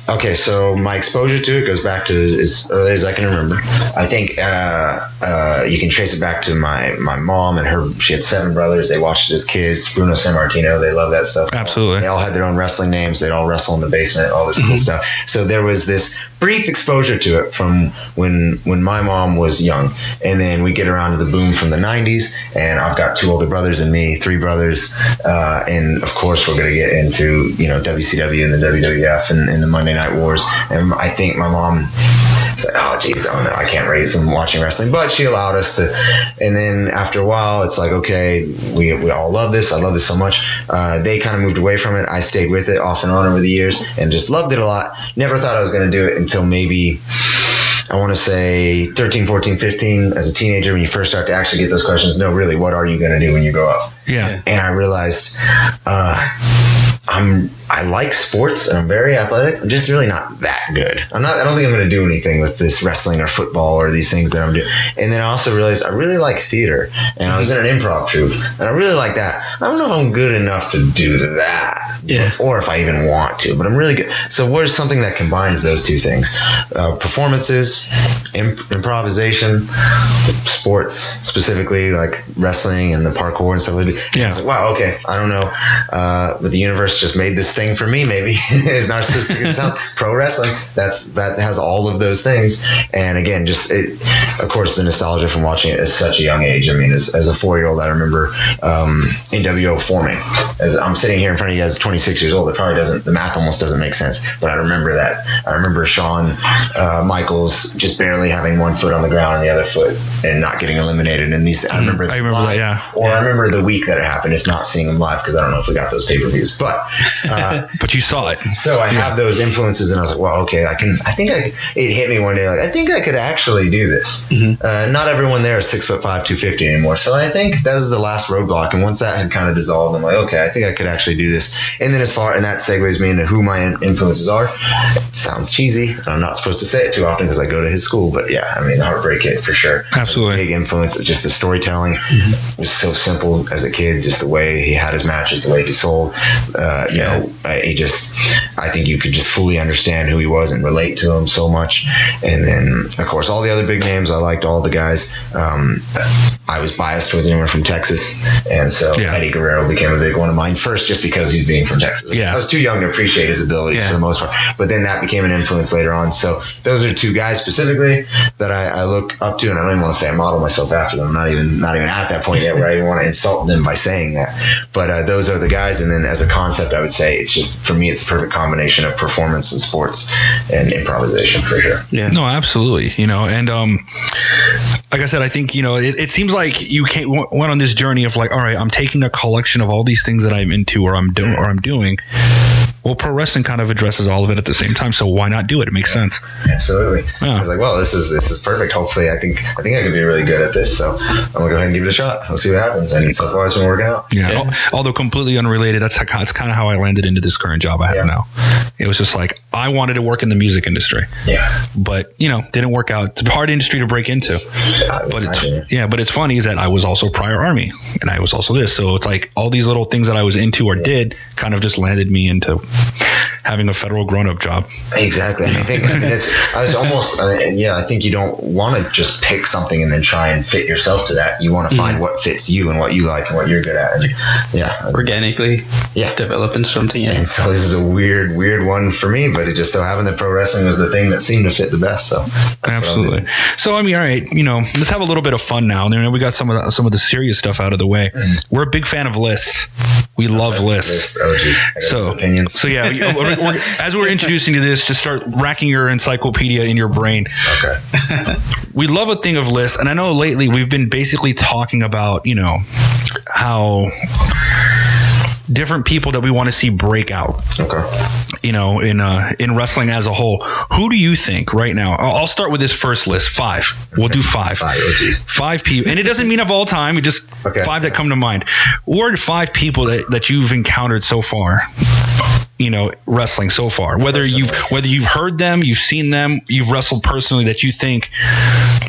Okay, so my exposure to it goes back to as early as I can remember. I think you can trace it back to my mom and she had 7 brothers. They watched it as kids. Bruno Sammartino, they love that stuff. Absolutely. They all had their own wrestling names. They'd all wrestle in the basement, all this cool stuff. So there was this brief exposure to it from when my mom was young. And then we get around to the boom from the 90s, and I've got 2 older brothers than me, 3 brothers. And of course, we're going to get into, WCW and the WWF and the Monday Night Wars. And I think my mom said, oh, geez, I can't raise them watching wrestling. But she allowed us to. And then after a while, it's like, okay, we all love this. I love this so much. They kind of moved away from it. I stayed with it off and on over the years and just loved it a lot. Never thought I was going to do it until maybe, I want to say 13, 14, 15 as a teenager, when you first start to actually get those questions. No, really, what are you going to do when you grow up? Yeah. And I realized I like sports and I'm very athletic. I'm just really not that good. I don't think I'm going to do anything with this wrestling or football or these things that I'm doing. And then I also realized I really like theater, and I was in an improv troupe, and I really like that. I don't know if I'm good enough to do that, or if I even want to, but I'm really good. So where's something that combines those 2 things? Performances, improvisation, sports, specifically like wrestling and the parkour and stuff like that. Yeah. I was like, wow, okay, I don't know, but the universe just made this thing for me, maybe. As narcissistic as it sounds, pro wrestling, that has all of those things. And again, just of course, the nostalgia from watching it at such a young age. I mean, as a 4-year-old, I remember NWO forming. As I'm sitting here in front of you guys, 26 years old, the math almost doesn't make sense, but I remember that. I remember Shawn Michaels just barely having 1 foot on the ground and the other foot and not getting eliminated. And I remember that, yeah. Or I remember the week that it happened, if not seeing them live, because I don't know if we got those pay-per-views, but but you saw it. So I have those influences, and I was like, well, okay, it hit me one day, like, I think I could actually do this. Not everyone there is 6'5", 250 anymore. So I think that was the last roadblock. And once that had kind of dissolved, I'm like, okay, I think I could actually do this. And And then and that segues me into who my influences are. It sounds cheesy. I'm not supposed to say it too often because I go to his school, but yeah, I mean, Heartbreak Kid for sure. Absolutely. Big influence. Just the storytelling was so simple as a kid. Just the way he had his matches, the way he sold. I think you could just fully understand who he was and relate to him so much. And then, of course, all the other big names. I liked all the guys. I was biased towards anyone from Texas, and so Eddie Guerrero became a big one of mine first, just because he's being from Texas. I was too young to appreciate his abilities for the most part, but then that became an influence later on. So those are two guys specifically that I look up to, and I don't even want to say I model myself after them. I'm not even at that point yet where I even want to insult them by saying that. But those are the guys, and then as a concept, I would say it's just, for me, it's the perfect combination of performance and sports and improvisation for sure. Yeah. No, absolutely. And like I said, I think, it seems like you went on this journey of like, all right, I'm taking a collection of all these things that I'm into or I'm doing. Well, pro wrestling kind of addresses all of it at the same time, so why not do it? It makes sense. Absolutely. Yeah. I was like, well, this is perfect. Hopefully, I think I could be really good at this, so I'm gonna go ahead and give it a shot. We'll see what happens. And so far, it's been working out. Yeah. Although completely unrelated, that's kind of how I landed into this current job I have now. It was just like I wanted to work in the music industry. Yeah. But didn't work out. It's a hard industry to break into. But it's funny is that I was also prior Army, and I was also this. So it's like all these little things that I was into or did kind of just landed me into having a federal grown-up job. Exactly. I think you don't want to just pick something and then try and fit yourself to that. You want to find what fits you and what you like and what you're good at. And, organically developing something. And so this is a weird one for me, but it just so happened that pro wrestling was the thing that seemed to fit the best. So absolutely. So I mean, all right, let's have a little bit of fun now. We got some of the serious stuff out of the way. We're a big fan of lists. We love lists. Oh, geez. So opinions. So as we're introducing to this, just start racking your encyclopedia in your brain. Okay. We love a thing of lists, and I know lately we've been basically talking about, how different people that we want to see break out. Okay. In wrestling as a whole. Who do you think right now? I'll start with this first list. 5. We'll do 5. 5. Oh, geez. 5 people, and it doesn't mean of all time. It just 5 that come to mind, or 5 people that you've encountered so far. Wrestling so far, whether you've heard them, you've seen them, you've wrestled personally, that you think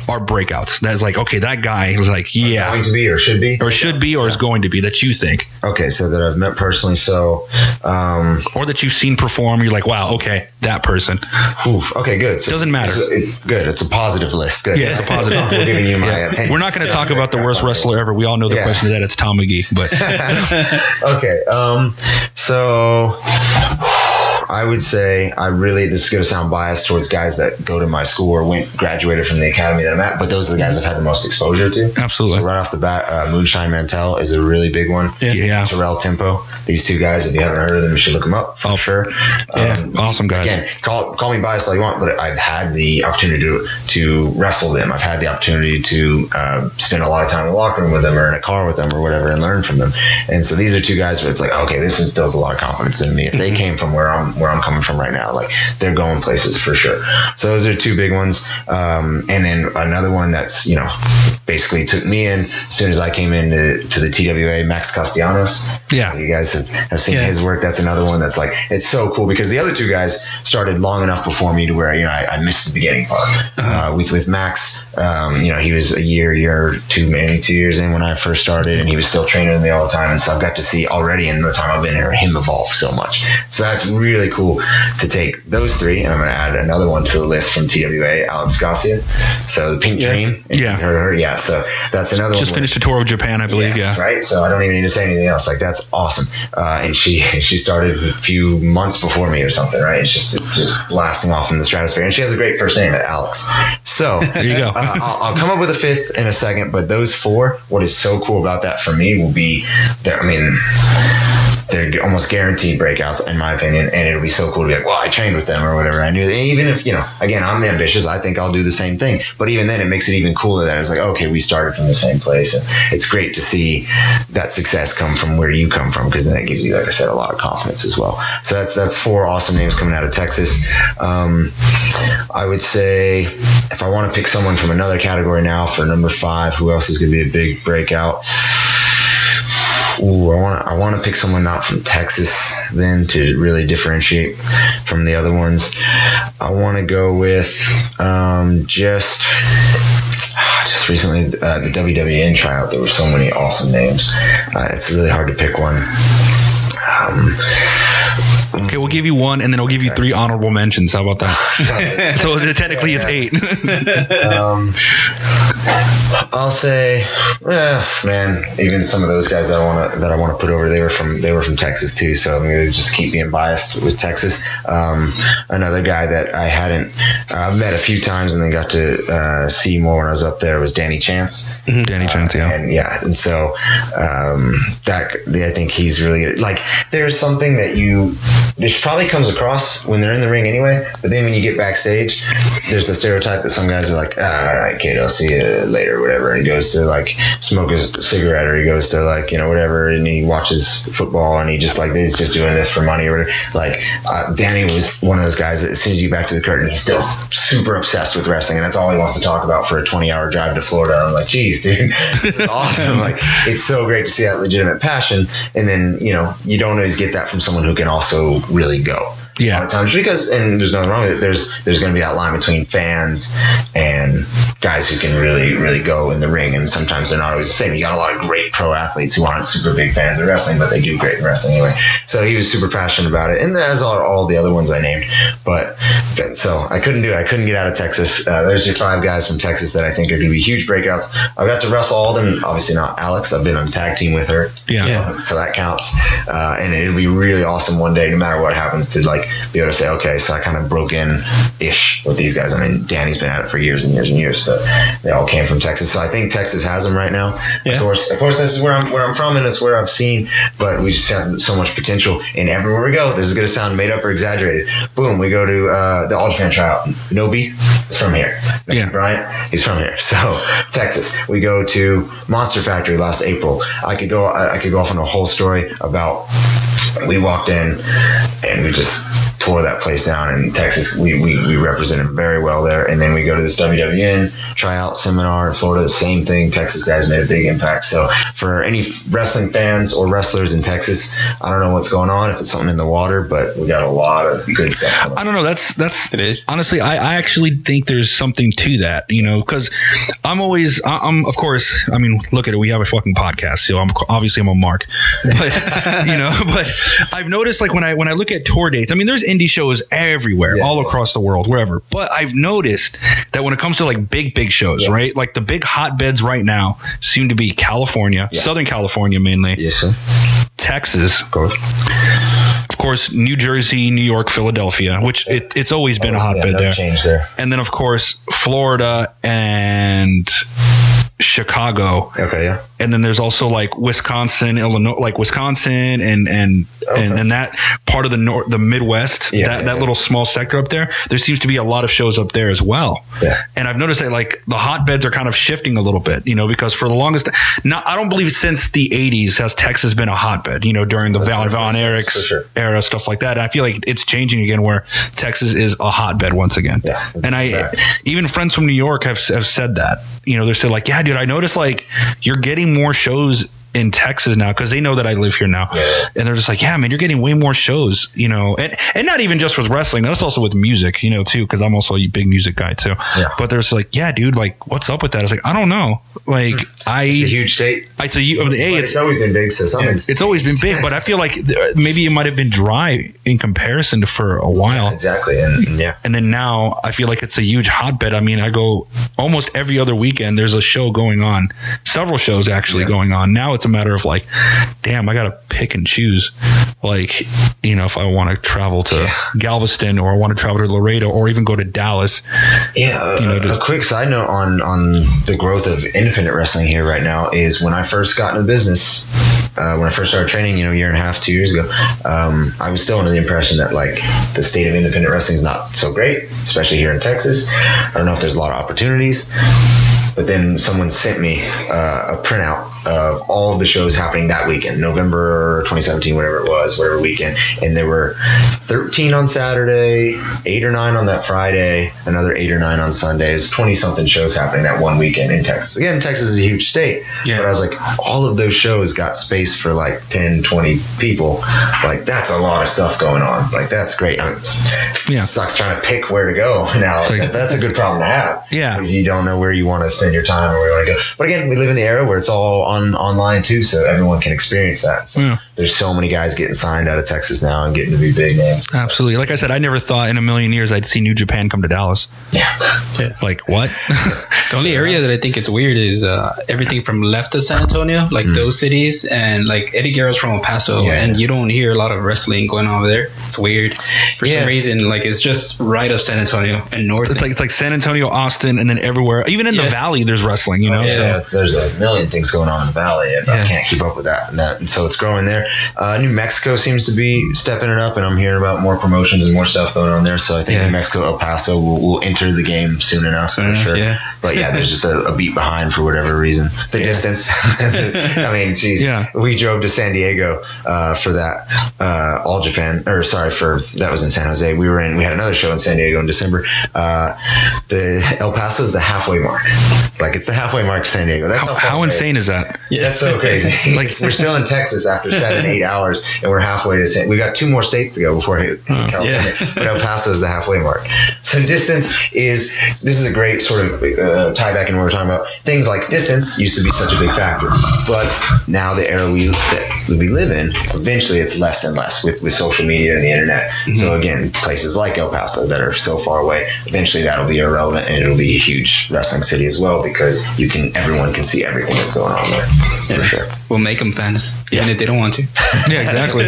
are breakouts. That's like, okay, that guy is like, going to be or should be or is going to be, that you think. Okay, so that I've met personally, so or that you've seen perform, you're like, wow, okay, that person. Oof, okay, good. So doesn't matter. Good. It's a positive list. Good. Yeah, it's a positive. We're giving you my opinion. We're not going to talk about the worst wrestler ever. We all know the question is that it's Tom McGee, but okay. So I would say this is going to sound biased towards guys that go to my school or graduated from the academy that I'm at, but those are the guys I've had the most exposure to. Absolutely. So right off the bat, Moonshine Mantell is a really big one. Yeah. Terrell Tempo. These two guys, if you haven't heard of them, you should look them up for sure. Awesome guys. Again, call me biased all you want, but I've had the opportunity to wrestle them. I've had the opportunity to spend a lot of time in the locker room with them or in a car with them or whatever and learn from them. And so these are two guys where it's like, okay, this instills a lot of confidence in me. If they came from where I'm coming from right now, like they're going places for sure. So those are two big ones. And then another one that's, basically took me in as soon as I came into the TWA, Max Castellanos. Yeah. You guys have seen his work. That's another one that's like, it's so cool because the other two guys started long enough before me to where, I missed the beginning part. With Max, he was a year or two, maybe 2 years in when I first started, and he was still training with me all the time. And so I've got to see already in the time I've been here, him evolve so much. So that's really cool to take those 3. And I'm going to add another one to the list from TWA, Alex Garcia. So the Pink Dream. Yeah. Her. Yeah. So that's another one. Just finished a tour of Japan, I believe. Yeah. Right. So I don't even need to say anything else. Like, that's awesome. And she started a few months before me or something, right? It's just blasting off in the stratosphere. And she has a great first name, Alex. So there you go. I'll come up with a 5th in a second, but those 4, what is so cool about that for me will be they're almost guaranteed breakouts, in my opinion, and it'll be so cool to be like, well, I trained with them or whatever. I knew that. Even if, again, I'm ambitious, I think I'll do the same thing. But even then, it makes it even cooler that it's like, okay, we started from the same place. And it's great to see that success come from where you come from, because then it gives you, like I said, a lot of confidence as well. So that's 4 awesome names coming out of Texas. I would say if I want to pick someone from another category now for number 5, who else is going to be a big breakout? I want to pick someone not from Texas then to really differentiate from the other ones. I want to go with just recently the WWN tryout. There were so many awesome names. It's really hard to pick one. Okay, we'll give you one, and then I'll give you 3 honorable mentions. How about that? So technically, it's 8. I'll say, man, even some of those guys that I want to put over, they were from Texas too. So I'm gonna just keep being biased with Texas. Another guy that I've met a few times and then got to see more when I was up there was Danny Chance. Mm-hmm. Danny Chance, yeah. And so I think he's really good. Like, there's something that this probably comes across when they're in the ring anyway, but then when you get backstage, there's a stereotype that some guys are like, all right, kid, I'll see you later, whatever. And he goes to like smoke a cigarette, or he goes to like, whatever, and he watches football, and he's just doing this for money or whatever. Like, Danny was one of those guys that as soon as you get back to the curtain, he's still super obsessed with wrestling, and that's all he wants to talk about for a 20-hour drive to Florida. I'm like, geez, dude, this is awesome. Like, it's so great to see that legitimate passion. And then, you don't always get that from someone who can also really go. Yeah. A lot of times, and there's nothing wrong with it. There's going to be that line between fans and guys who can really, really go in the ring, and sometimes they're not always the same. You got a lot of great pro athletes who aren't super big fans of wrestling, but they do great in wrestling anyway. So he was super passionate about it, and as all the other ones I named. But so I couldn't do it. I couldn't get out of Texas. There's your 5 guys from Texas that I think are going to be huge breakouts. I got to wrestle Alden, obviously not Alex. I've been on a tag team with her. Yeah. So that counts. And it'll be really awesome one day, no matter what happens, to like be able to say, okay, so I kind of broke in-ish with these guys. I mean, Danny's been at it for years and years and years, but they all came from Texas. So I think Texas has them right now. Yeah. Of course, this is where I'm from, and it's where I've seen, but we just have so much potential. And everywhere we go, this is going to sound made up or exaggerated. Boom, we go to the All Japan tryout. Nobi is from here. Yeah. Bryant, he's from here. So Texas. We go to Monster Factory last April. I could go off on a whole story about, we walked in and we just tore that place down in Texas. We represented very well there. And then we go to this WWN tryout seminar in Florida, the same thing. Texas guys made a big impact. So for any wrestling fans or wrestlers in Texas, I don't know what's going on, if it's something in the water, but we got a lot of good stuff. I don't know. That's it is. Honestly, I actually think there's something to that, because I'm of course, I mean, look at it. We have a fucking podcast, so I'm a mark, but but I've noticed, like, when I look at tour dates, I mean, there's indie shows everywhere, all across the world, wherever. But I've noticed that when it comes to like big shows, right? Like the big hotbeds right now seem to be California, Southern California mainly. Yes, sir. Texas. Of course, New Jersey, New York, Philadelphia, which it's always been a hotbed there. Change there. And then, of course, Florida and Chicago. Okay, yeah. And then there's also like Wisconsin, Illinois, like Wisconsin and that part of the Midwest, that little small sector up there. There seems to be a lot of shows up there as well. Yeah. And I've noticed that like the hotbeds are kind of shifting a little bit, because for the longest, I don't believe since the 80s has Texas been a hotbed, during the Von Erichs era, stuff like that. And I feel like it's changing again, where Texas is a hotbed once again. Yeah. And even friends from New York have said that, they said like, yeah, dude, I noticed like you're getting more shows in Texas now, because they know that I live here now, and they're just like, yeah, man, you're getting way more shows, and not even just with wrestling, that's also with music, too, because I'm also a big music guy too. But they're just like, yeah, dude, like, what's up with that? I was like, I don't know, like, it's a huge state. It's always been big, so it's always been big, but I feel like maybe it might have been dry in comparison to for a while. Exactly. And then now I feel like it's a huge hotbed. I mean, I go almost every other weekend, there's a show going on, several shows actually going on. Now it's a matter of like, damn, I gotta pick and choose, like, if I want to travel to Galveston, or I want to travel to Laredo, or even go to Dallas. A quick side note on the growth of independent wrestling here right now is, when I first got into business, when I first started training, a year and a half, 2 years ago, I was still under the impression that like the state of independent wrestling is not so great, especially here in Texas. I don't know if there's a lot of opportunities. but then someone sent me a printout of all of the shows happening that weekend, November 2017, whatever weekend, and there were 13 on Saturday, 8 or 9 on that Friday, another 8 or 9 on Sundays, 20 something shows happening that one weekend in Texas. Again, Texas is a huge state, but I was like, all of those shows got space for like 10, 20 people. Like, that's a lot of stuff going on. Like, that's great. It sucks trying to pick where to go now. That's a good problem to have. Yeah, because you don't know where you want to spend your time or where you want to go. But again, we live in the era where it's all online too, so everyone can experience that. So there's so many guys getting signed out of Texas now and getting to be big names. Absolutely. Like I said, I never thought in a million years I'd see New Japan come to Dallas. Yeah. Like, what? The only area that I think it's weird is everything from left of San Antonio, like those cities, and like Eddie Guerrero's from El Paso, and you don't hear a lot of wrestling going on over there. It's weird for some reason. Like, it's just right of San Antonio and north. It's like San Antonio, Austin, and then everywhere. Even in the valley, there's wrestling. You know, there's a million things going on in the valley, and I can't keep up with that. And so it's growing there. New Mexico seems to be stepping it up, and I'm hearing about more promotions and more stuff going on there. So I think New Mexico, El Paso will enter the game soon enough, for sure. Yeah. But there's just a beat behind for whatever reason. The distance. I mean, geez. Yeah. We drove to San Diego for that All Japan, that was in San Jose. We had another show in San Diego in December. The El Paso is the halfway mark. Like, it's the halfway mark to San Diego. That's how insane is that? Yeah, that's so crazy. Like, we're still in Texas after 7-8 hours, and we're halfway to San. We got 2 more states to go before California. But El Paso is the halfway mark. So distance this is a great sort of tie back in what we're talking about. Things like distance used to be such a big factor, but now the era we live in, eventually it's less and less with social media and the internet. Mm-hmm. So again, places like El Paso that are so far away, eventually that'll be irrelevant, and it'll be a huge wrestling city as well, because everyone can see everything that's going on there. For sure. We'll make them fans, even if they don't want to. Yeah, exactly.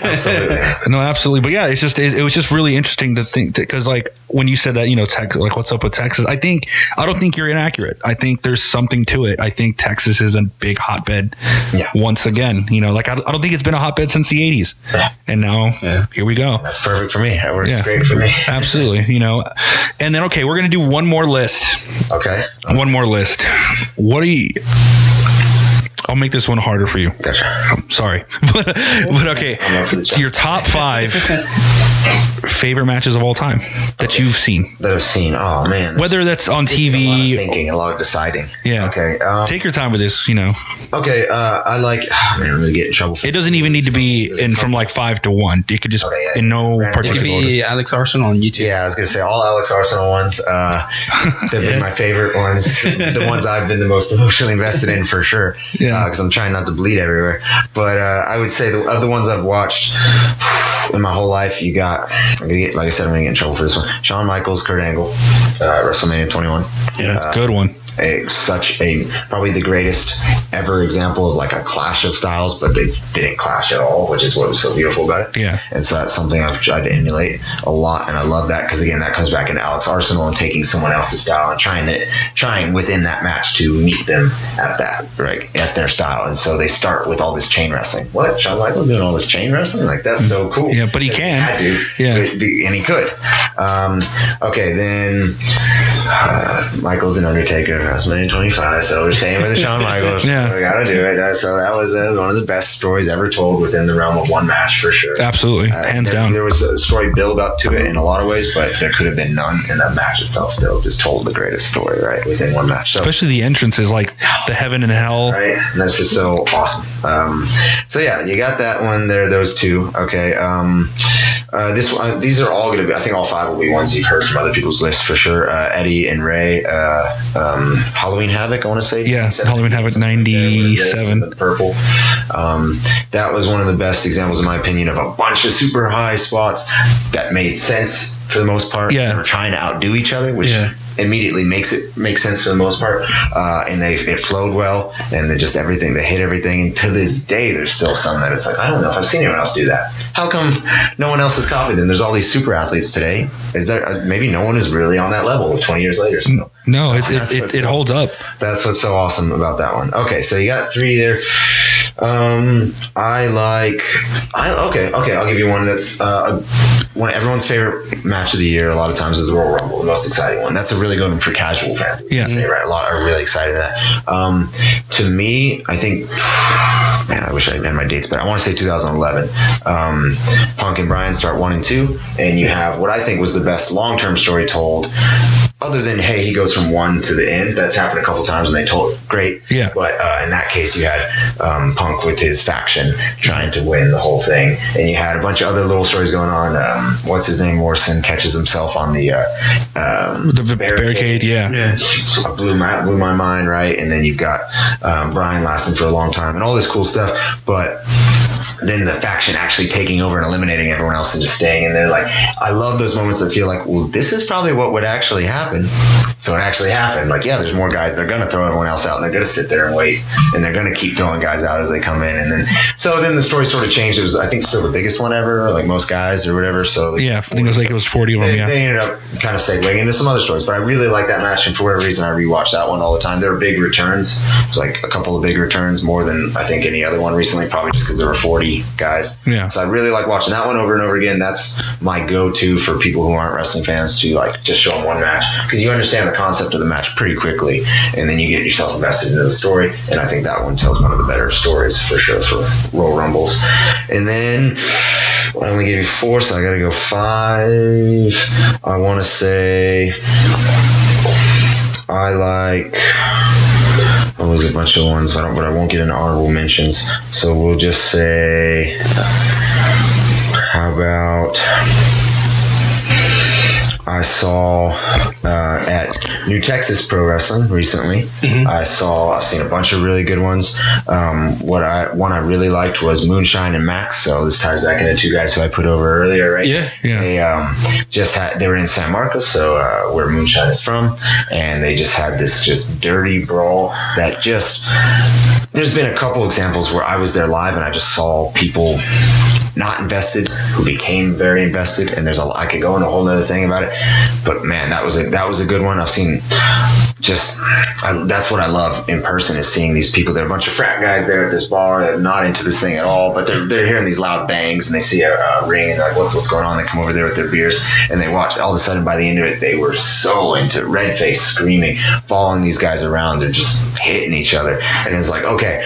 Absolutely. No, absolutely. But yeah, it was just really interesting to think, because like when you said that, Texas, like, what's up with Texas? I don't think you're inaccurate. I think there's something to it. I think Texas is a big hotbed once again. Like, I don't think it's been a hotbed since the 80s. Yeah. And now here we go. That's perfect for me. That works great for me. Absolutely. And then, okay, we're going to do one more list. Okay. One more list. I'll make this one harder for you. Gotcha. I'm sorry. but okay. Your top 5 favorite matches of all time that you've seen. That I've seen. Oh, man. Whether that's on TV. A lot of deciding. Yeah. Okay. Take your time with this, Okay. I like, I'm going to get in trouble for it. Doesn't even need to be from like 5 to 1. It could just in no particular order. It could be Alex Arsenal on YouTube. Yeah, I was going to say all Alex Arsenal ones. They've been my favorite ones. The ones I've been the most emotionally invested in, for sure. Yeah. Because I'm trying not to bleed everywhere. But I would say of the ones I've watched in my whole life, like I said, I'm going to get in trouble for this one. Shawn Michaels, Kurt Angle, WrestleMania 21. Yeah, good one. Probably the greatest ever example of like a clash of styles, but they didn't clash at all, which is what was so beautiful about it. Yeah. And so that's something I've tried to emulate a lot, and I love that, because again, that comes back into Alex Arsenal and taking someone else's style and trying within that match to meet them at their style. And so they start with all this chain wrestling. What? Shawn Michaels doing all this chain wrestling? Like, that's so cool. Yeah, but he can. He had to. Yeah. And he could. Okay, then Michaels and Undertaker, WrestleMania 25. So we're staying with the Shawn Michaels. Yeah. We got to do it. So that was one of the best stories ever told within the realm of one match, for sure. Absolutely. Hands down. There was a story build up to it in a lot of ways, but there could have been none. And that match itself still just told the greatest story, right, within one match. So, especially the entrances, like the heaven and hell. Right. And that's just so awesome. So yeah, you got that one there, those 2. Okay. This one, these are all going to be, I think all 5 will be ones you've heard from other people's lists, for sure. Eddie and Ray, Halloween Havoc, I want to say. Yeah, Halloween Havoc 97. Purple. That was one of the best examples, in my opinion, of a bunch of super high spots that made sense for the most part. Yeah. They were trying to outdo each other, which immediately makes sense for the most part. And it flowed well, and they hit everything. And to this day, there's still some that it's like, I don't know if I've seen anyone else do that. How come no one else has copied them? There's all these super athletes today. Is there maybe no one is really on that level 20 years later? So. No, it holds up. That's what's so awesome about that one. Okay, so you got 3 there. Okay, I'll give you one that's one everyone's favorite match of the year. A lot of times is the Royal Rumble, the most exciting one. That's a really good one for casual fans. Yeah. Right. A lot are really excited at that. To me, I think, man, I wish I had my dates, but I want to say 2011. Punk and Bryan start 1 and 2, and you have what I think was the best long-term story told. Other than, hey, he goes from 1 to the end. That's happened a couple times, and they told it great. Yeah. But in that case, you had Punk with his faction trying to win the whole thing, and you had a bunch of other little stories going on. What's his name? Morrison catches himself on the barricade. Yeah. Blew my mind, right? And then you've got Bryan lasting for a long time and all this cool stuff, but then the faction actually taking over and eliminating everyone else and just staying in there. Like, I love those moments that feel like, well, this is probably what would actually happen. So it actually happened. Like, yeah, there's more guys. They're going to throw everyone else out, and they're going to sit there and wait, and they're going to keep throwing guys out as they come in. And then, so then the story sort of changed. It was, I think, still the biggest one ever, like most guys or whatever. So Yeah, I think it was 40 of them, yeah. They ended up kind of segueing into some other stories, but I really like that match, and for whatever reason, I rewatch that one all the time. There were big returns. It was like a couple of big returns, more than I think any other one recently, probably just because there were 40 guys. Yeah. So I really like watching that one over and over again. That's my go-to for people who aren't wrestling fans, to like just show them one match, because you understand the concept of the match pretty quickly, and then you get yourself invested into the story. And I think that one tells one of the better stories for sure for Royal Rumbles. And then I only gave you 4, so I got to go 5. I want to say I like. Well, there's a bunch of ones, but I won't get into honorable mentions. So we'll just say, how about I saw at New Texas Pro Wrestling recently. Mm-hmm. I've seen a bunch of really good ones. One I really liked was Moonshine and Max. So this ties back into 2 guys who I put over earlier, right? Yeah. They were in San Marcos, so where Moonshine is from, and they just had this just dirty brawl that just. There's been a couple examples where I was there live and I just saw people not invested who became very invested, and I could go into a whole other thing about it, but man, that was a good one. I've seen that's what I love in person, is seeing these people. There are a bunch of frat guys there at this bar that are not into this thing at all, but they're hearing these loud bangs, and they see a ring, and they're like, what's going on? They come over there with their beers, and they watch. All of a sudden, by the end of it, they were so into it, red face, screaming, following these guys around. They're just hitting each other, and it's like, okay,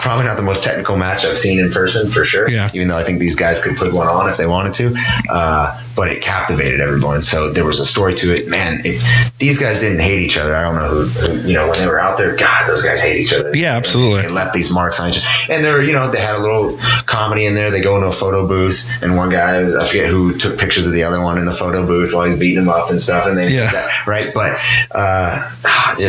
probably not the most technical match I've seen in person for sure. Yeah. Even though I think these guys could put one on if they wanted to, but it captivated everyone. So there was a story to it. Man, if these guys didn't hate each other, I don't know who when they were out there, God, those guys hate each other. Yeah, absolutely. They left these marks on each other. And they had a little comedy in there. They go into a photo booth, and one guy, I forget who, took pictures of the other one in the photo booth while he's beating him up and stuff. And they did that, right? But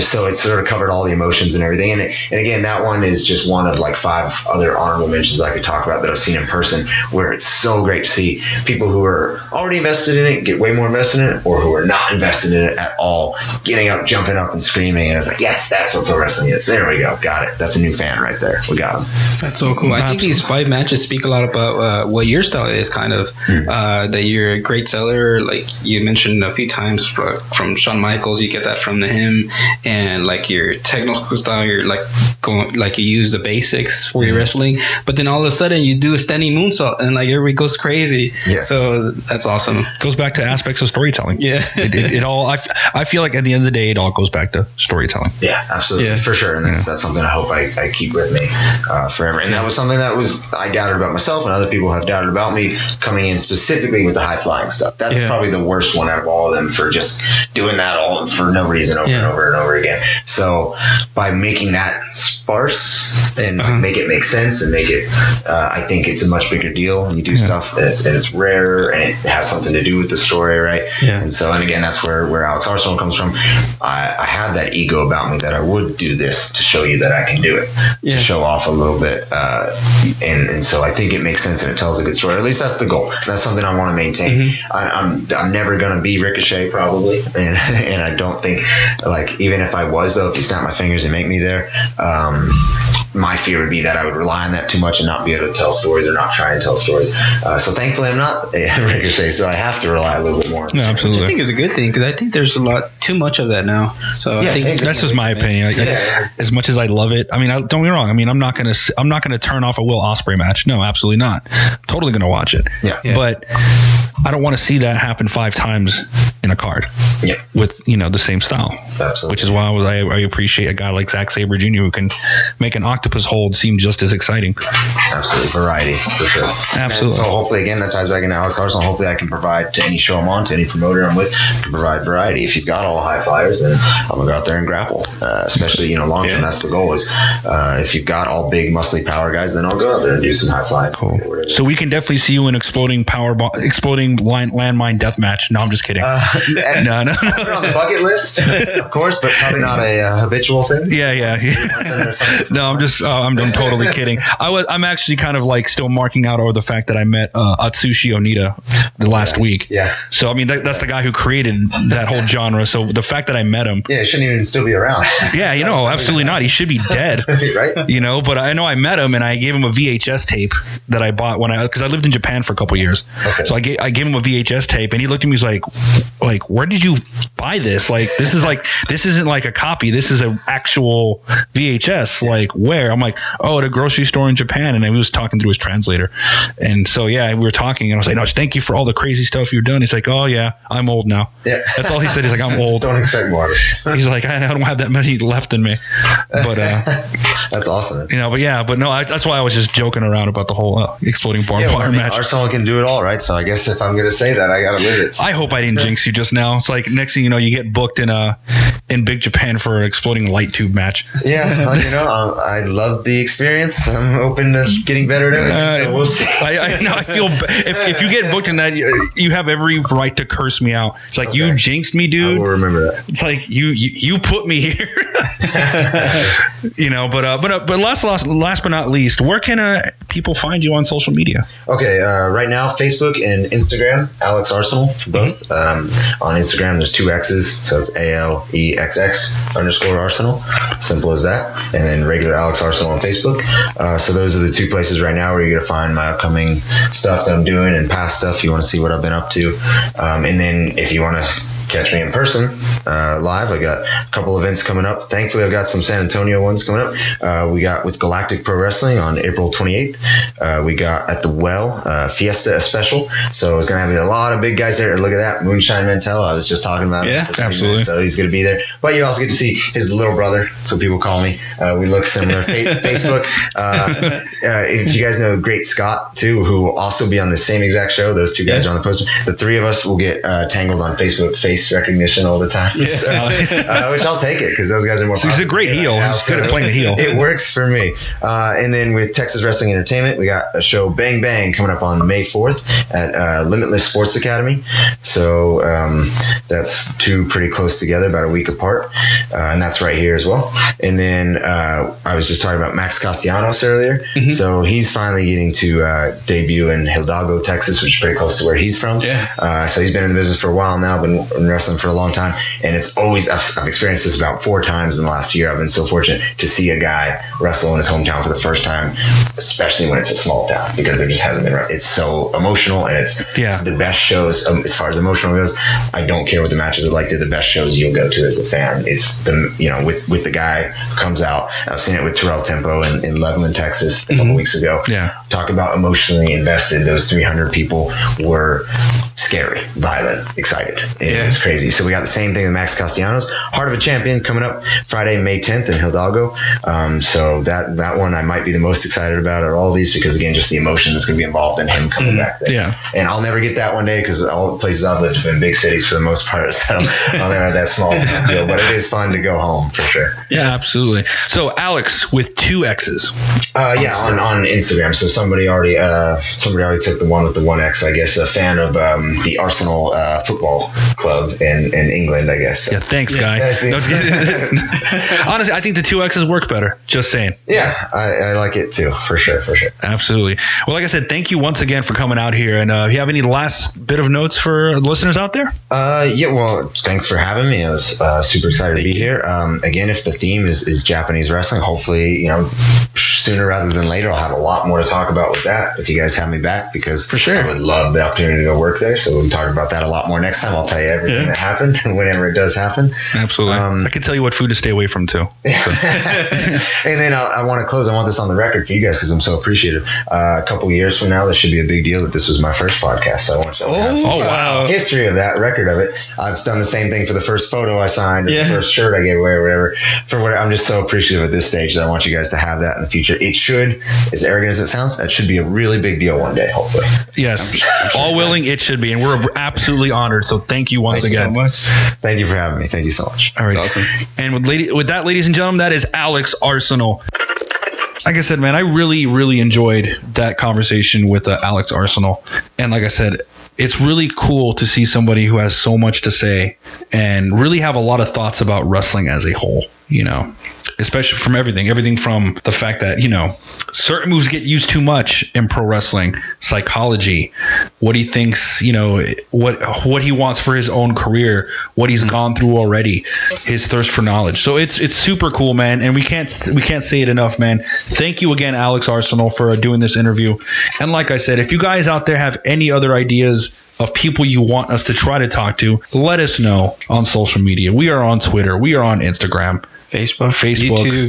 so it sort of covered all the emotions and everything. And again, that one is just one of like 5 other honorable mentions I could talk about that I've seen in person, where it's so great to see people who are already invested in it get way more invested in it, or who are not invested in it at all getting up, jumping up and screaming. And it's like, yes, that's what pro wrestling is. There we go. Got it. That's a new fan right there. We got him. That's so cool. I think these 5 matches speak a lot about what your style is, kind of. That you're a great seller. Like you mentioned a few times from Shawn Michaels, you get that from him. And like your technical style, you're like going, like you use the basics for your wrestling. But then all of a sudden you do a standing moonsault, and like everybody goes crazy. Yeah. So that's awesome. Goes back to aspects of storytelling. Yeah. It all, I feel like at the end of the day, it all goes back to storytelling. Yeah, absolutely. Yeah. For sure. And that's something I hope I keep with me forever. And that was something that I doubted about myself, and other people have doubted about me, coming in specifically with the high flying stuff. That's probably the worst one out of all of them, for just doing that all for no reason over and over and over again. So by making that sparse and make it make sense and make it, I think it's a much bigger deal when you do stuff and it's rarer and it has something to do with the story, right? Yeah. And so, and again, that's where Alex Arsenal comes from. I had that ego about me that I would do this to show you that I can do it, to show off a little bit, and so I think it makes sense and it tells a good story. Or at least that's the goal. That's something I want to maintain. I'm never gonna be Ricochet probably, and I don't think, like, even if I was, though, if you snap my fingers and make me there, my fear would be that I would rely on that too much and not be able to tell stories or not try and tell stories. So thankfully I'm not a Ricochet, so I have to rely a little bit more on No, absolutely. Which I think is a good thing, because I think there's a lot too much of that now. So I think That's just my opinion. Like, as much as I love it, I mean, don't get me wrong. I mean, I'm not gonna turn off a Will Ospreay match. No, absolutely not. Totally gonna watch it. Yeah. But I don't want to see that happen 5 times in a card. Yeah. With the same style. Absolutely. Which is why I appreciate a guy like Zack Sabre Jr. who can make an octopus hold seem just as exciting. Absolutely, variety for sure. Absolutely. And so hopefully, again, that ties back into Alex Arsenal. Hopefully, I can provide to any show I'm on, to any promoter I'm with, I can provide variety. If you've got all high flyers, then I'm gonna go out there and grapple. Especially long term, that's the goal. Is if you've got all big, muscly power guys, then I'll go out there and do some high flying. Cool. So we can definitely see you in exploding landmine death match. No, I'm just kidding. No. Put it on the bucket list, of course, but probably not a habitual thing. Yeah. No, I'm totally kidding. I'm actually kind of like still marking out over the fact that I met Atsushi Onita the last week. Yeah. So I mean that's the guy who created that whole genre. So the fact that I met him. Yeah, he shouldn't even still be around. Yeah, absolutely not. He should be dead. Right. But I know I met him and I gave him a VHS tape that I bought because I lived in Japan for a couple years. Okay. So I gave him a VHS tape and he looked at me. He's like, where did you buy this? Like, this isn't like a copy. This is an actual VHS. Like, where? I'm like, oh, at a grocery store in Japan. And he was talking through his translator. And so, yeah, we were talking and I was like, no, thank you for all the crazy stuff you've done. He's like, oh yeah, I'm old now. Yeah. That's all he said. He's like, I'm old. Don't expect more. He's like, I don't have that many left in me. But, that's awesome. But no, that's why I was just joking around about the whole exploding barbed wire match. Arsenal can do it all, right? So I guess if I'm going to say that, I got to live it. I hope I didn't jinx you just now. It's like next thing you know, you get booked in Big Japan for an exploding light tube match. Yeah, I love the experience. I'm open to getting better at everything, so we'll see. I feel if you get booked in that, you have every right to curse me out. It's like, you jinxed me, dude. I will remember that. It's like you put me here. But last but not least, where can people find you on social media? Okay, right now Facebook and Instagram, Alex Arsenal for both. On Instagram, there's 2 X's, so it's ALEXX_Arsenal. Simple as that. And then regular Alex Arsenal on Facebook. So those are the 2 places right now where you're gonna find my upcoming stuff that I'm doing and past stuff. If you want to see what I've been up to, and then if you want to catch me in person live, I got a couple events coming up. Thankfully, I've got some San Antonio ones coming up. We got with Galactic Pro Wrestling on April 28th. We got at the Well Fiesta Special. So it's going to have a lot of big guys there. Look at that, Moonshine Mantel. I was just talking about him. Yeah, absolutely. So he's going to be there. But you also get to see his little brother. That's what people call me. We look similar. Facebook. If you guys know Great Scott, too, who will also be on the same exact show. Those 2 guys are on the poster. The 3 of us will get tangled on Facebook face recognition all the time. Yeah. So, which I'll take it because those guys are more. So he's a great heel. He's good at playing the heel. It works for me. And then with Texas Wrestling Entertainment, we got a show Bang Bang coming up on May 4th at Limitless Sports Academy. So that's 2 pretty close together, about a week apart, and that's right here as well. And then I was just talking about Max Castellanos earlier. Mm-hmm. So he's finally getting to debut in Hidalgo, Texas, which is pretty close to where he's from. Yeah. So he's been in the business for a while now, been wrestling for a long time, and it's always I've experienced this about 4 times in the last year. I've been so fortunate to see a guy wrestle in his hometown for the first time, especially when it's a small town, because there just hasn't been. It's so emotional, and it's the best shows as far as emotional goes. I don't care what the matches are like; they're the best shows you'll go to as a fan. It's the with the guy who comes out. I've seen it with Terrell Tempo in Loveland, Texas, a couple weeks ago. Yeah, talk about emotionally invested. Those 300 people were scary, violent, excited. It was crazy. So we got the same thing with Max Castellanos. Heart of a Champion coming up Friday, May 10th in Hidalgo. So that one I might be the most excited about of all of these, because again, just the emotion that's going to be involved in him coming back there. Yeah. And I'll never get that one day because all the places I've lived have been big cities for the most part. So I'll never have that small deal. But it is fun to go home for sure. Yeah, absolutely. So Alex with 2 X's. On Instagram. So somebody already took the one with the 1 X. I guess a fan of the Arsenal football club. love in England, I guess. So. Yeah, thanks, guy. No, honestly, I think the 2Xs work better. Just saying. Yeah, I like it too, for sure. Absolutely. Well, like I said, thank you once again for coming out here. And if you have any last bit of notes for listeners out there? Yeah, well, thanks for having me. I was super excited to be here. Again, if the theme is Japanese wrestling, hopefully, sooner rather than later, I'll have a lot more to talk about with that if you guys have me back, because For sure. I would love the opportunity to go work there. So we'll talk about that a lot more next time. I'll tell you everything that happened whenever it does happen. Absolutely. I can tell you what food to stay away from too. And then I want to close. I want this on the record for you guys because I'm so appreciative. A couple years from now, this should be a big deal that this was my first podcast. So I want you to have wow. history of that, record of it. I've done the same thing for the first photo I signed, or the first shirt I gave away, or whatever. I'm just so appreciative at this stage that I want you guys to have that in the future. It should, as arrogant as it sounds, that should be a really big deal one day, hopefully. Yes. All willing, it should be. And we're absolutely honored. So thank you once Thank you again. so much. Thank you for having me. Thank you so much. All right. That's awesome. And with that, ladies and gentlemen, that is Alex Arsenal. Like I said, man, I really, really enjoyed that conversation with Alex Arsenal. And like I said, it's really cool to see somebody who has so much to say and really have a lot of thoughts about wrestling as a whole, especially from everything from the fact that, certain moves get used too much in pro wrestling, psychology, what he thinks, what he wants for his own career, what he's gone through already, his thirst for knowledge. So it's super cool, man. And we can't say it enough, man. Thank you again, Alex Arsenal, for doing this interview. And like I said, if you guys out there have any other ideas of people you want us to try to talk to, let us know on social media. We are on Twitter. We are on Instagram. Facebook,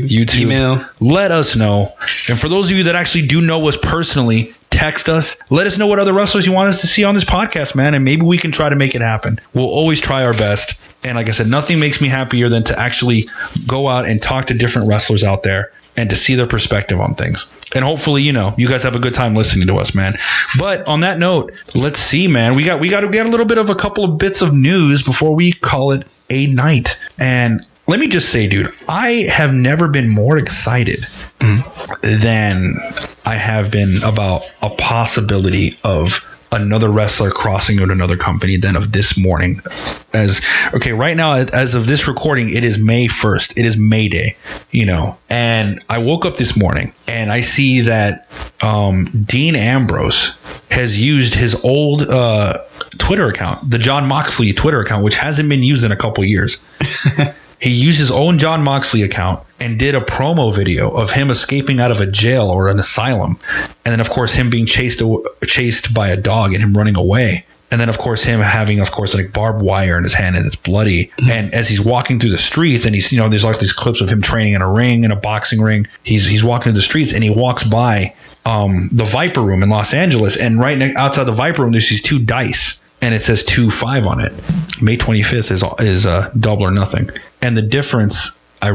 YouTube, email. Let us know. And for those of you that actually do know us personally, text us. Let us know what other wrestlers you want us to see on this podcast, man, and maybe we can try to make it happen. We'll always try our best. And like I said, nothing makes me happier than to actually go out and talk to different wrestlers out there and to see their perspective on things. And hopefully, you guys have a good time listening to us, man. But on that note, let's see, man. We got to get a little bit of a couple of bits of news before we call it a night. And let me just say, dude, I have never been more excited than I have been about a possibility of another wrestler crossing into another company than of this morning. Right now, as of this recording, it is May 1st. It is May Day, and I woke up this morning and I see that Dean Ambrose has used his old Twitter account, the Jon Moxley Twitter account, which hasn't been used in a couple years. He used his own Jon Moxley account and did a promo video of him escaping out of a jail or an asylum. And then, of course, him being chased by a dog and him running away. And then, of course, him having, like barbed wire in his hand and it's bloody. Mm-hmm. And as he's walking through the streets and he's, there's like these clips of him training in a boxing ring. He's walking through the streets and he walks by the Viper Room in Los Angeles. And right outside the Viper Room, there's these two dice. And it says 2-5 on it. May 25th is Double or Nothing. And the difference, it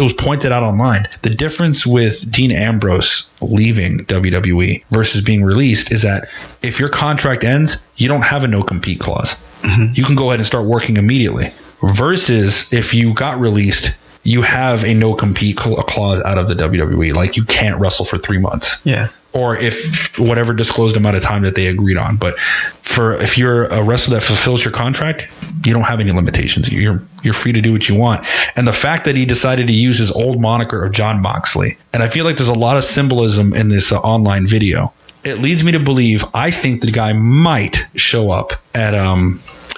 was pointed out online. The difference with Dean Ambrose leaving WWE versus being released is that if your contract ends, you don't have a no compete clause. Mm-hmm. You can go ahead and start working immediately. Versus if you got released, you have a no compete clause out of the WWE. Like you can't wrestle for 3 months. Yeah. Or if whatever disclosed amount of time that they agreed on. But if you're a wrestler that fulfills your contract, you don't have any limitations. You're free to do what you want. And the fact that he decided to use his old moniker of Jon Moxley, and I feel like there's a lot of symbolism in this online video. It leads me to believe I think the guy might show up at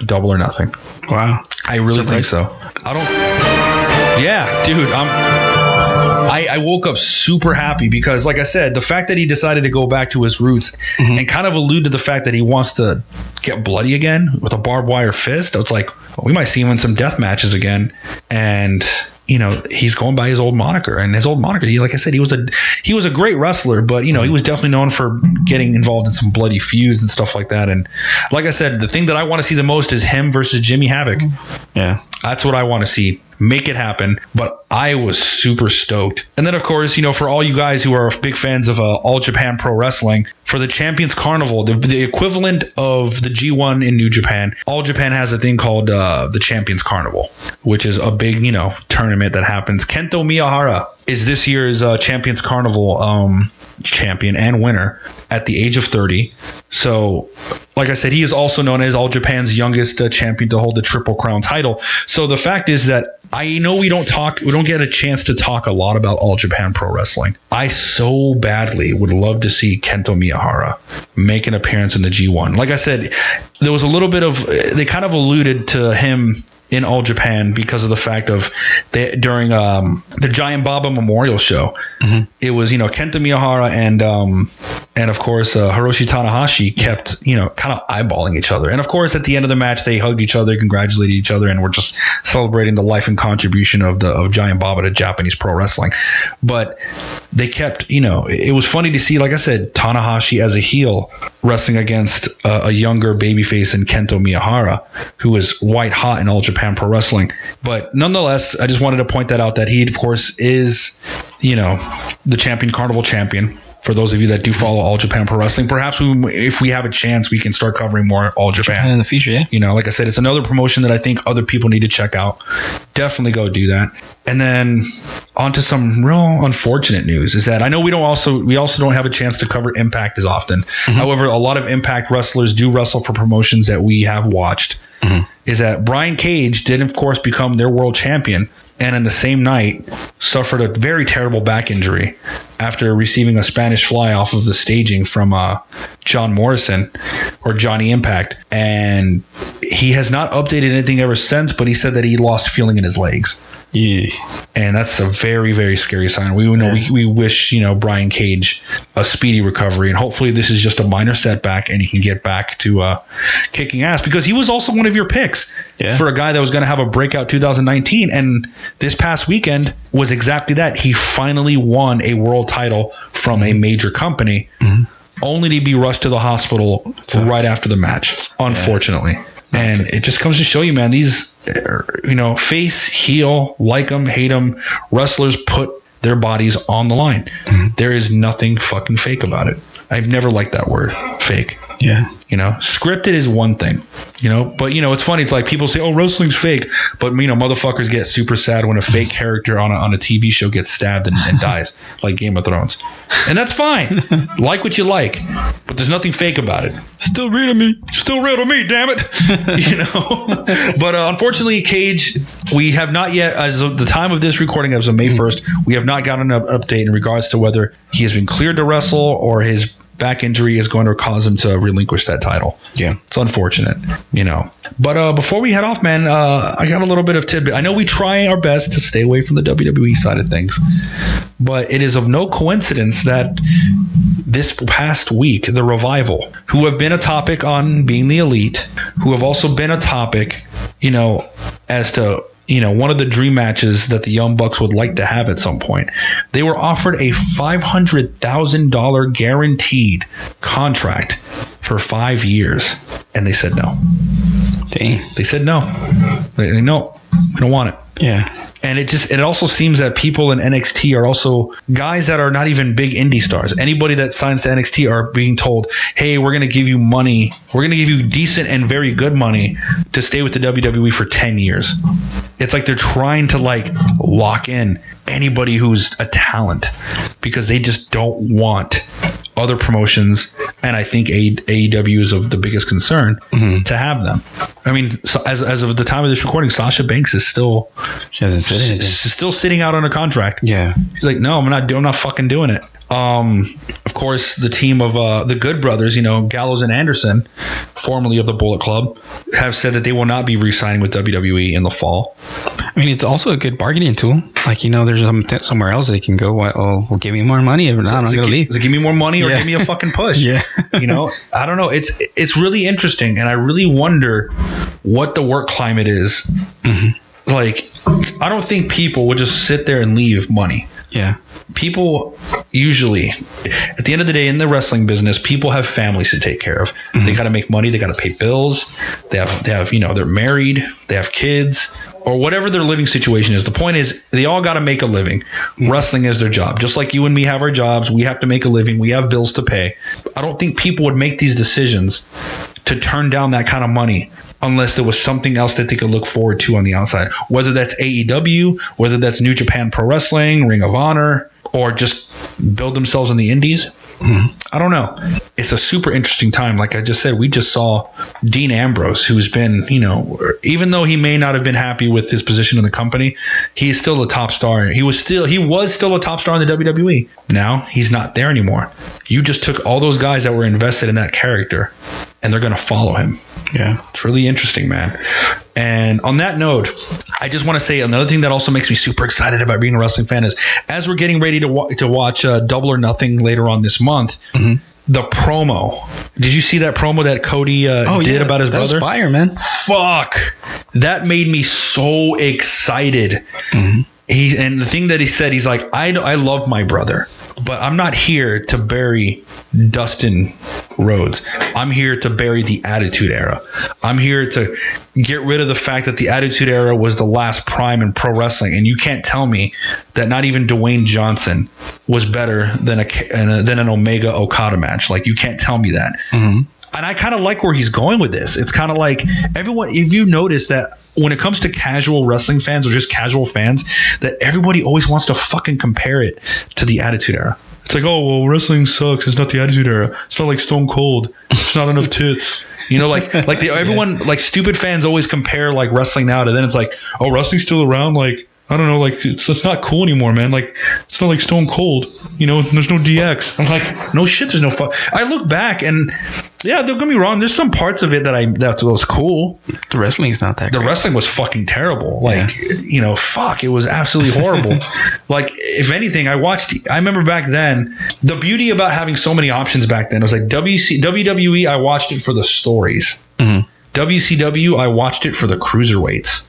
Double or Nothing. Wow. I really think so. Yeah, dude, I woke up super happy because, like I said, the fact that he decided to go back to his roots and kind of allude to the fact that he wants to get bloody again with a barbed wire fist. It's like, we might see him in some death matches again. And, he's going by his old moniker. And his old moniker, like I said, he was a great wrestler, but, he was definitely known for getting involved in some bloody feuds and stuff like that. And like I said, the thing that I want to see the most is him versus Jimmy Havoc. Yeah. That's what I want to see. Make it happen. But I was super stoked. And then, of course, for all you guys who are big fans of All Japan Pro Wrestling, for the Champions Carnival, the equivalent of the G1 in New Japan, All Japan has a thing called the Champions Carnival, which is a big, tournament that happens. Kento Miyahara is this year's Champions Carnival champion and winner at the age of 30. So, like I said, he is also known as All Japan's youngest champion to hold the Triple Crown title. So the fact is that I know we don't get a chance to talk a lot about All Japan Pro Wrestling. I so badly would love to see Kento Miyahara make an appearance in the G1. Like I said, there was a little bit of, they kind of alluded to him in All Japan because of the fact of during the Giant Baba Memorial Show, it was Kento Miyahara and of course Hiroshi Tanahashi kept kind of eyeballing each other, and of course at the end of the match they hugged each other, congratulated each other, and were just celebrating the life and contribution of Giant Baba to Japanese pro wrestling. But they kept it was funny to see, like I said, Tanahashi as a heel wrestling against a younger babyface in Kento Miyahara, who is white hot in All Japan Pro Wrestling. But nonetheless, I just wanted to point that out, that he, of course, is, the Champion Carnival champion. For those of you that do follow All Japan Pro Wrestling, perhaps if we have a chance, we can start covering more All Japan in the future. Yeah. Like I said, it's another promotion that I think other people need to check out. Definitely go do that. And then on to some real unfortunate news is that I know we also don't have a chance to cover Impact as often. However, a lot of Impact wrestlers do wrestle for promotions that we have watched. Is that Brian Cage did, of course, become their world champion, and in the same night suffered a very terrible back injury after receiving a Spanish fly off of the staging from John Morrison, or Johnny Impact. And he has not updated anything ever since, but he said that he lost feeling in his legs. Yeah. And that's a very, very scary sign. We wish, Brian Cage a speedy recovery, and hopefully this is just a minor setback and he can get back to kicking ass, because he was also one of your picks for a guy that was going to have a breakout 2019. And this past weekend was exactly that. He finally won a world title from a major company, only to be rushed to the hospital right after the match, unfortunately. And it just comes to show you, man, these, face, heel, like them, hate them, wrestlers put their bodies on the line. There is nothing fucking fake about it. I've never liked that word, fake. Yeah. Scripted is one thing, but it's funny. It's like people say, oh, wrestling's fake, but motherfuckers get super sad when a fake character on a TV show gets stabbed and dies, like Game of Thrones. And that's fine. Like what you like, but there's nothing fake about it. Still real to me, damn it. But unfortunately, Cage, we have not yet, as of the time of this recording, as of May 1st, we have not gotten an update in regards to whether he has been cleared to wrestle or his back injury is going to cause him to relinquish that title. Yeah, it's unfortunate, But before we head off, man, I got a little bit of tidbit. I know we try our best to stay away from the WWE side of things, but it is of no coincidence that this past week, the Revival, who have been a topic on Being the Elite, who have also been a topic, as to one of the dream matches that the Young Bucks would like to have at some point. They were offered a $500,000 guaranteed contract for 5 years, and they said no. Dang. They said no. No, we don't want it. Yeah. And it also seems that people in NXT are also guys that are not even big indie stars. Anybody that signs to NXT are being told, hey, we're going to give you money. We're going to give you decent and very good money to stay with the WWE for 10 years. It's like they're trying to lock in anybody who's a talent, because they just don't want other promotions, and I think AEW is of the biggest concern to have them. I mean, so as of the time of this recording, Sasha Banks is still still sitting out on a contract. Yeah, she's like, no, I'm not fucking doing it. Of course, the team of the Good Brothers, Gallows and Anderson, formerly of the Bullet Club, have said that they will not be re-signing with WWE in the fall. I mean, it's also a good bargaining tool. There's somewhere else they can go. Well, give me more money. If not, I'm going to leave. Does it give me more money or give me a fucking push? Yeah. I don't know. It's really interesting, and I really wonder what the work climate is. don't think people would just sit there and leave money. Yeah. People usually, at the end of the day, in the wrestling business, people have families to take care of. They got to make money. They got to pay bills. They have, you know, they're married. They have kids, or whatever their living situation is. The point is, they all got to make a living. Wrestling is their job. Just like you and me have our jobs, we have to make a living. We have bills to pay. I don't think people would make these decisions to turn down that kind of money unless there was something else that they could look forward to on the outside, whether that's AEW, whether that's New Japan Pro Wrestling, Ring of Honor, or just build themselves in the indies. I don't know. It's a super interesting time. Like I just said, we just saw Dean Ambrose, who's been, you know, even though he may not have been happy with his position in the company, he's still a top star. He was still a top star in the WWE. Now he's not there anymore. You just took all those guys that were invested in that character, and they're going to follow him. Yeah. It's really interesting, man. And on that note, I just want to say another thing that also makes me super excited about being a wrestling fan is, as we're getting ready to watch Double or Nothing later on this month, the promo. Did you see that promo that Cody did about his brother? That was fire, man. Fuck. That made me so excited. And the thing that he said, he's like, I love my brother, but I'm not here to bury Dustin Rhodes. I'm here to bury the Attitude Era. I'm here to get rid of the fact that the Attitude Era was the last prime in pro wrestling. And you can't tell me that not even Dwayne Johnson was better than an Omega Okada match. Like, you can't tell me that. And I kind of like where he's going with this. It's kind of like everyone, if you notice that when it comes to casual wrestling fans or just casual fans, that everybody always wants to fucking compare it to the Attitude Era. It's like, oh, well, wrestling sucks. It's not the Attitude Era. It's not like Stone Cold. It's not enough tits. You know, everyone, like, stupid fans always compare, like, wrestling now to then. It's like, oh, wrestling's still around. Like, I don't know, like, it's not cool anymore, man. Like, it's not like Stone Cold. You know, there's no DX. I'm like, no shit, there's no fuck. I look back and, yeah, don't get me wrong, there's some parts of it that was cool. The wrestling's not that The great. wrestling was fucking terrible. Like, you know, fuck, it was absolutely horrible. Like, if anything, I remember back then, the beauty about having so many options back then was like WWE, I watched it for the stories. WCW, I watched it for the cruiserweights.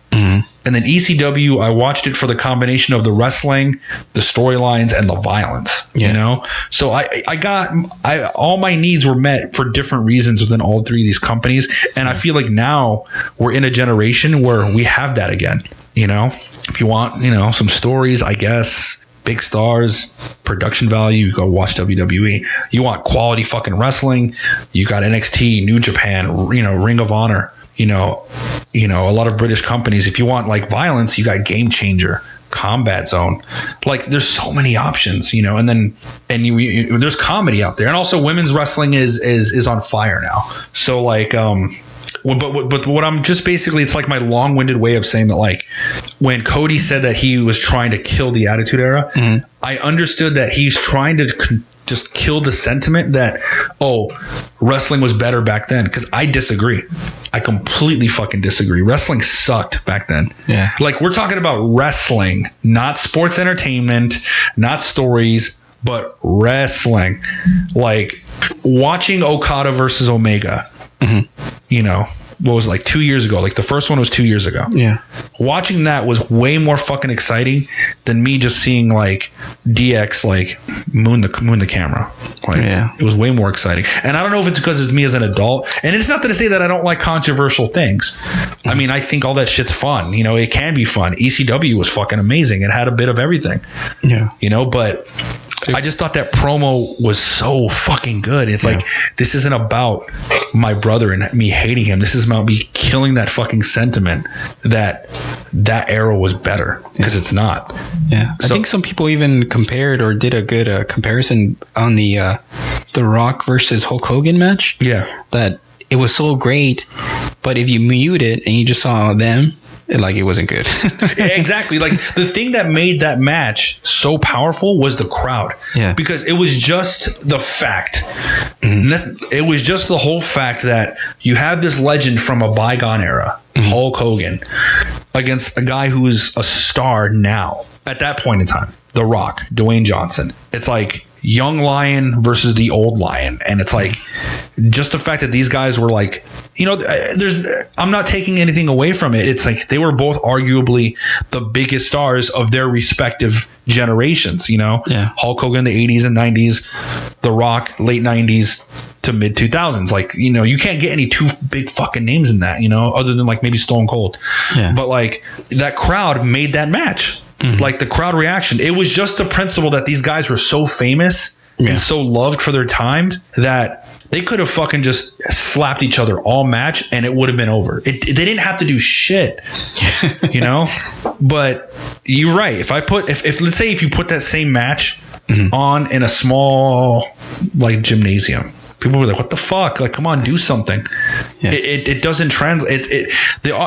And then ECW, I watched it for the combination of the wrestling, the storylines, and the violence. You know, so I all my needs were met for different reasons within all three of these companies, and I feel like now we're in a generation where we have that again. You know, if you want, you know, some stories, I guess, big stars, production value, you go watch WWE. You want quality fucking wrestling, you got NXT, New Japan, you know, Ring of Honor. You know, a lot of British companies. If you want like violence, you got Game Changer, Combat Zone. Like, there's so many options, you know. And then there's comedy out there, and also women's wrestling is on fire now. So like, but what I'm just basically, it's like my long-winded way of saying that, like, when Cody said that he was trying to kill the Attitude Era, I understood that he's trying to just kill the sentiment that, oh, wrestling was better back then, because I disagree. I completely fucking disagree. Wrestling sucked back then. Yeah. Like, we're talking about wrestling, not sports entertainment, not stories, but wrestling. Like, watching Okada versus Omega, you know, what was it, like 2 years ago? Like, the first one was 2 years ago. Yeah. Watching that was way more fucking exciting than me just seeing like DX like moon the camera. Like, it was way more exciting. And I don't know if it's because it's me as an adult. And it's not to say that I don't like controversial things. I mean, I think all that shit's fun. You know, it can be fun. ECW was fucking amazing. It had a bit of everything. Yeah. You know, but I just thought that promo was so fucking good. It's like, this isn't about my brother and me hating him. This is about me killing that fucking sentiment that era was better, because it's not. Yeah. I think some people even compared or did a good comparison on the Rock versus Hulk Hogan match. Yeah. That it was so great, but if you mute it and you just saw them, it wasn't good. Exactly. Like, the thing that made that match so powerful was the crowd. Yeah. Because it was just the fact. It was just the whole fact that you have this legend from a bygone era, Hulk Hogan, against a guy who is a star now. At that point in time, The Rock, Dwayne Johnson. It's like, young lion versus the old lion. And it's like, just the fact that these guys were like, I'm not taking anything away from it. It's like they were both arguably the biggest stars of their respective generations, Yeah. Hulk Hogan in the 80s and 90s, The Rock late 90s to mid 2000s. Like, you can't get any two big fucking names in that, other than like maybe Stone Cold. Yeah. But like that crowd made that match. Like the crowd reaction. It was just the principle that these guys were so famous and so loved for their time that they could have fucking just slapped each other all match and it would have been over. They didn't have to do shit, But you're right. If let's say if you put that same match on in a small like gymnasium, people were like, "What the fuck? Like, come on, do something." Yeah. It doesn't translate.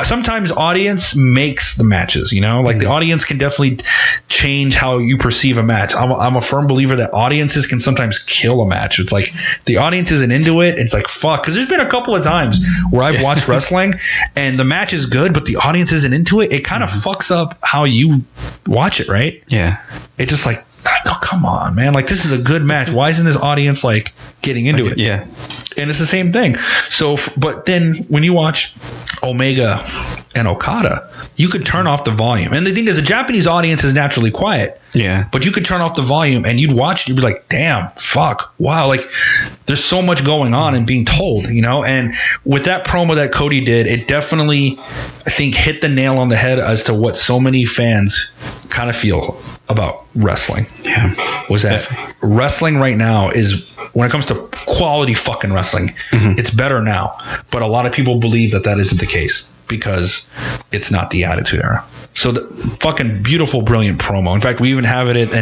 Sometimes audience makes the matches. Like the audience can definitely change how you perceive a match. I'm a firm believer that audiences can sometimes kill a match. It's like the audience isn't into it. It's like fuck. Because there's been a couple of times where I've watched wrestling and the match is good, but the audience isn't into it. It kind of fucks up how you watch it, right? Yeah. It just like, oh, come on, man. Like, this is a good match. Why isn't this audience like getting into it? Yeah. And it's the same thing. So, but then when you watch Omega and Okada, you could turn off the volume. And the thing is, the Japanese audience is naturally quiet. Yeah. But you could turn off the volume and you'd watch it. You'd be like, damn, fuck, wow. Like, there's so much going on and being told, And with that promo that Cody did, it definitely, I think, hit the nail on the head as to what so many fans kind of feel about wrestling. Yeah. Was that wrestling right now is, when it comes to quality fucking wrestling, it's better now. But a lot of people believe that isn't the case because it's not the Attitude Era. So the fucking beautiful, brilliant promo. In fact, we even have it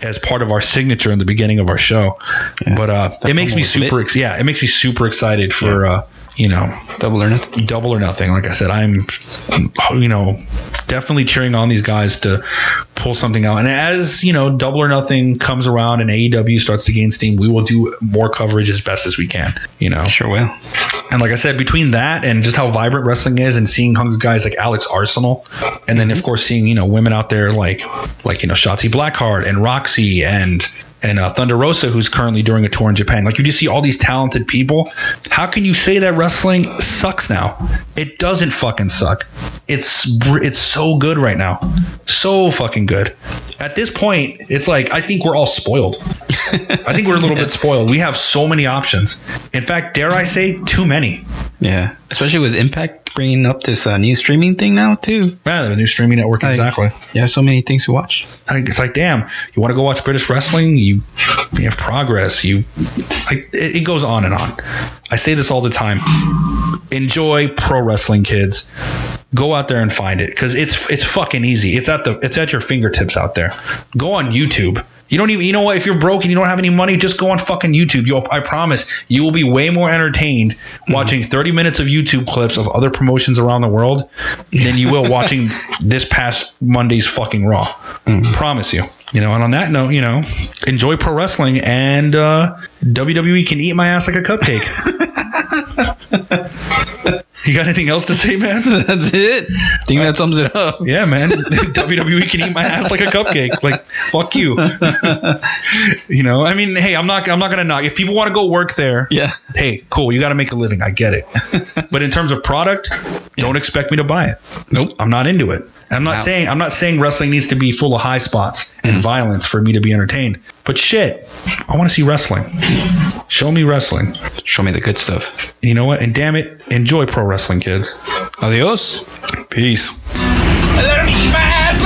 as part of our signature in the beginning of our show. Yeah, but it makes me super it makes me super excited for Double or Nothing. Like I said, I'm definitely cheering on these guys to pull something out. And as Double or Nothing comes around and AEW starts to gain steam, we will do more coverage as best as we can. Sure will. And like I said, between that and just how vibrant wrestling is, and seeing hungry guys like Alex Arsenal, and then of course seeing women out there like Shotzi Blackheart and Roxy and Thunder Rosa, who's currently doing a tour in Japan. Like, you just see all these talented people. How can you say that wrestling sucks now? It doesn't fucking suck. It's so good right now. So fucking good. At this point, it's like, I think we're all spoiled. I think we're a little bit spoiled. We have so many options. In fact, dare I say, too many. Yeah. Especially with Impact bringing up this new streaming thing now, too. Yeah, the new streaming network, exactly. Yeah, so many things to watch. It's like, damn, you want to go watch British wrestling? You have Progress. It goes on and on. I say this all the time. Enjoy pro wrestling, kids. Go out there and find it, because it's fucking easy. It's at your fingertips out there. Go on YouTube. You don't even, what? If you're broke and you don't have any money, just go on fucking YouTube. I promise you will be way more entertained watching 30 minutes of YouTube clips of other promotions around the world than you will watching this past Monday's fucking Raw. Promise you. And on that note, enjoy pro wrestling, and WWE can eat my ass like a cupcake. You got anything else to say, man? That's it. I think that sums it up. Yeah, man. WWE can eat my ass like a cupcake. Like, fuck you. I mean, hey, I'm not gonna knock. If people want to go work there, yeah, hey, cool. You got to make a living. I get it. But in terms of product, don't expect me to buy it. Nope. I'm not into it. I'm not saying wrestling needs to be full of high spots and violence for me to be entertained. But shit, I want to see wrestling. Show me wrestling. Show me the good stuff. You know what? And damn it, enjoy pro wrestling, kids. Adios. Peace. Let me eat my ass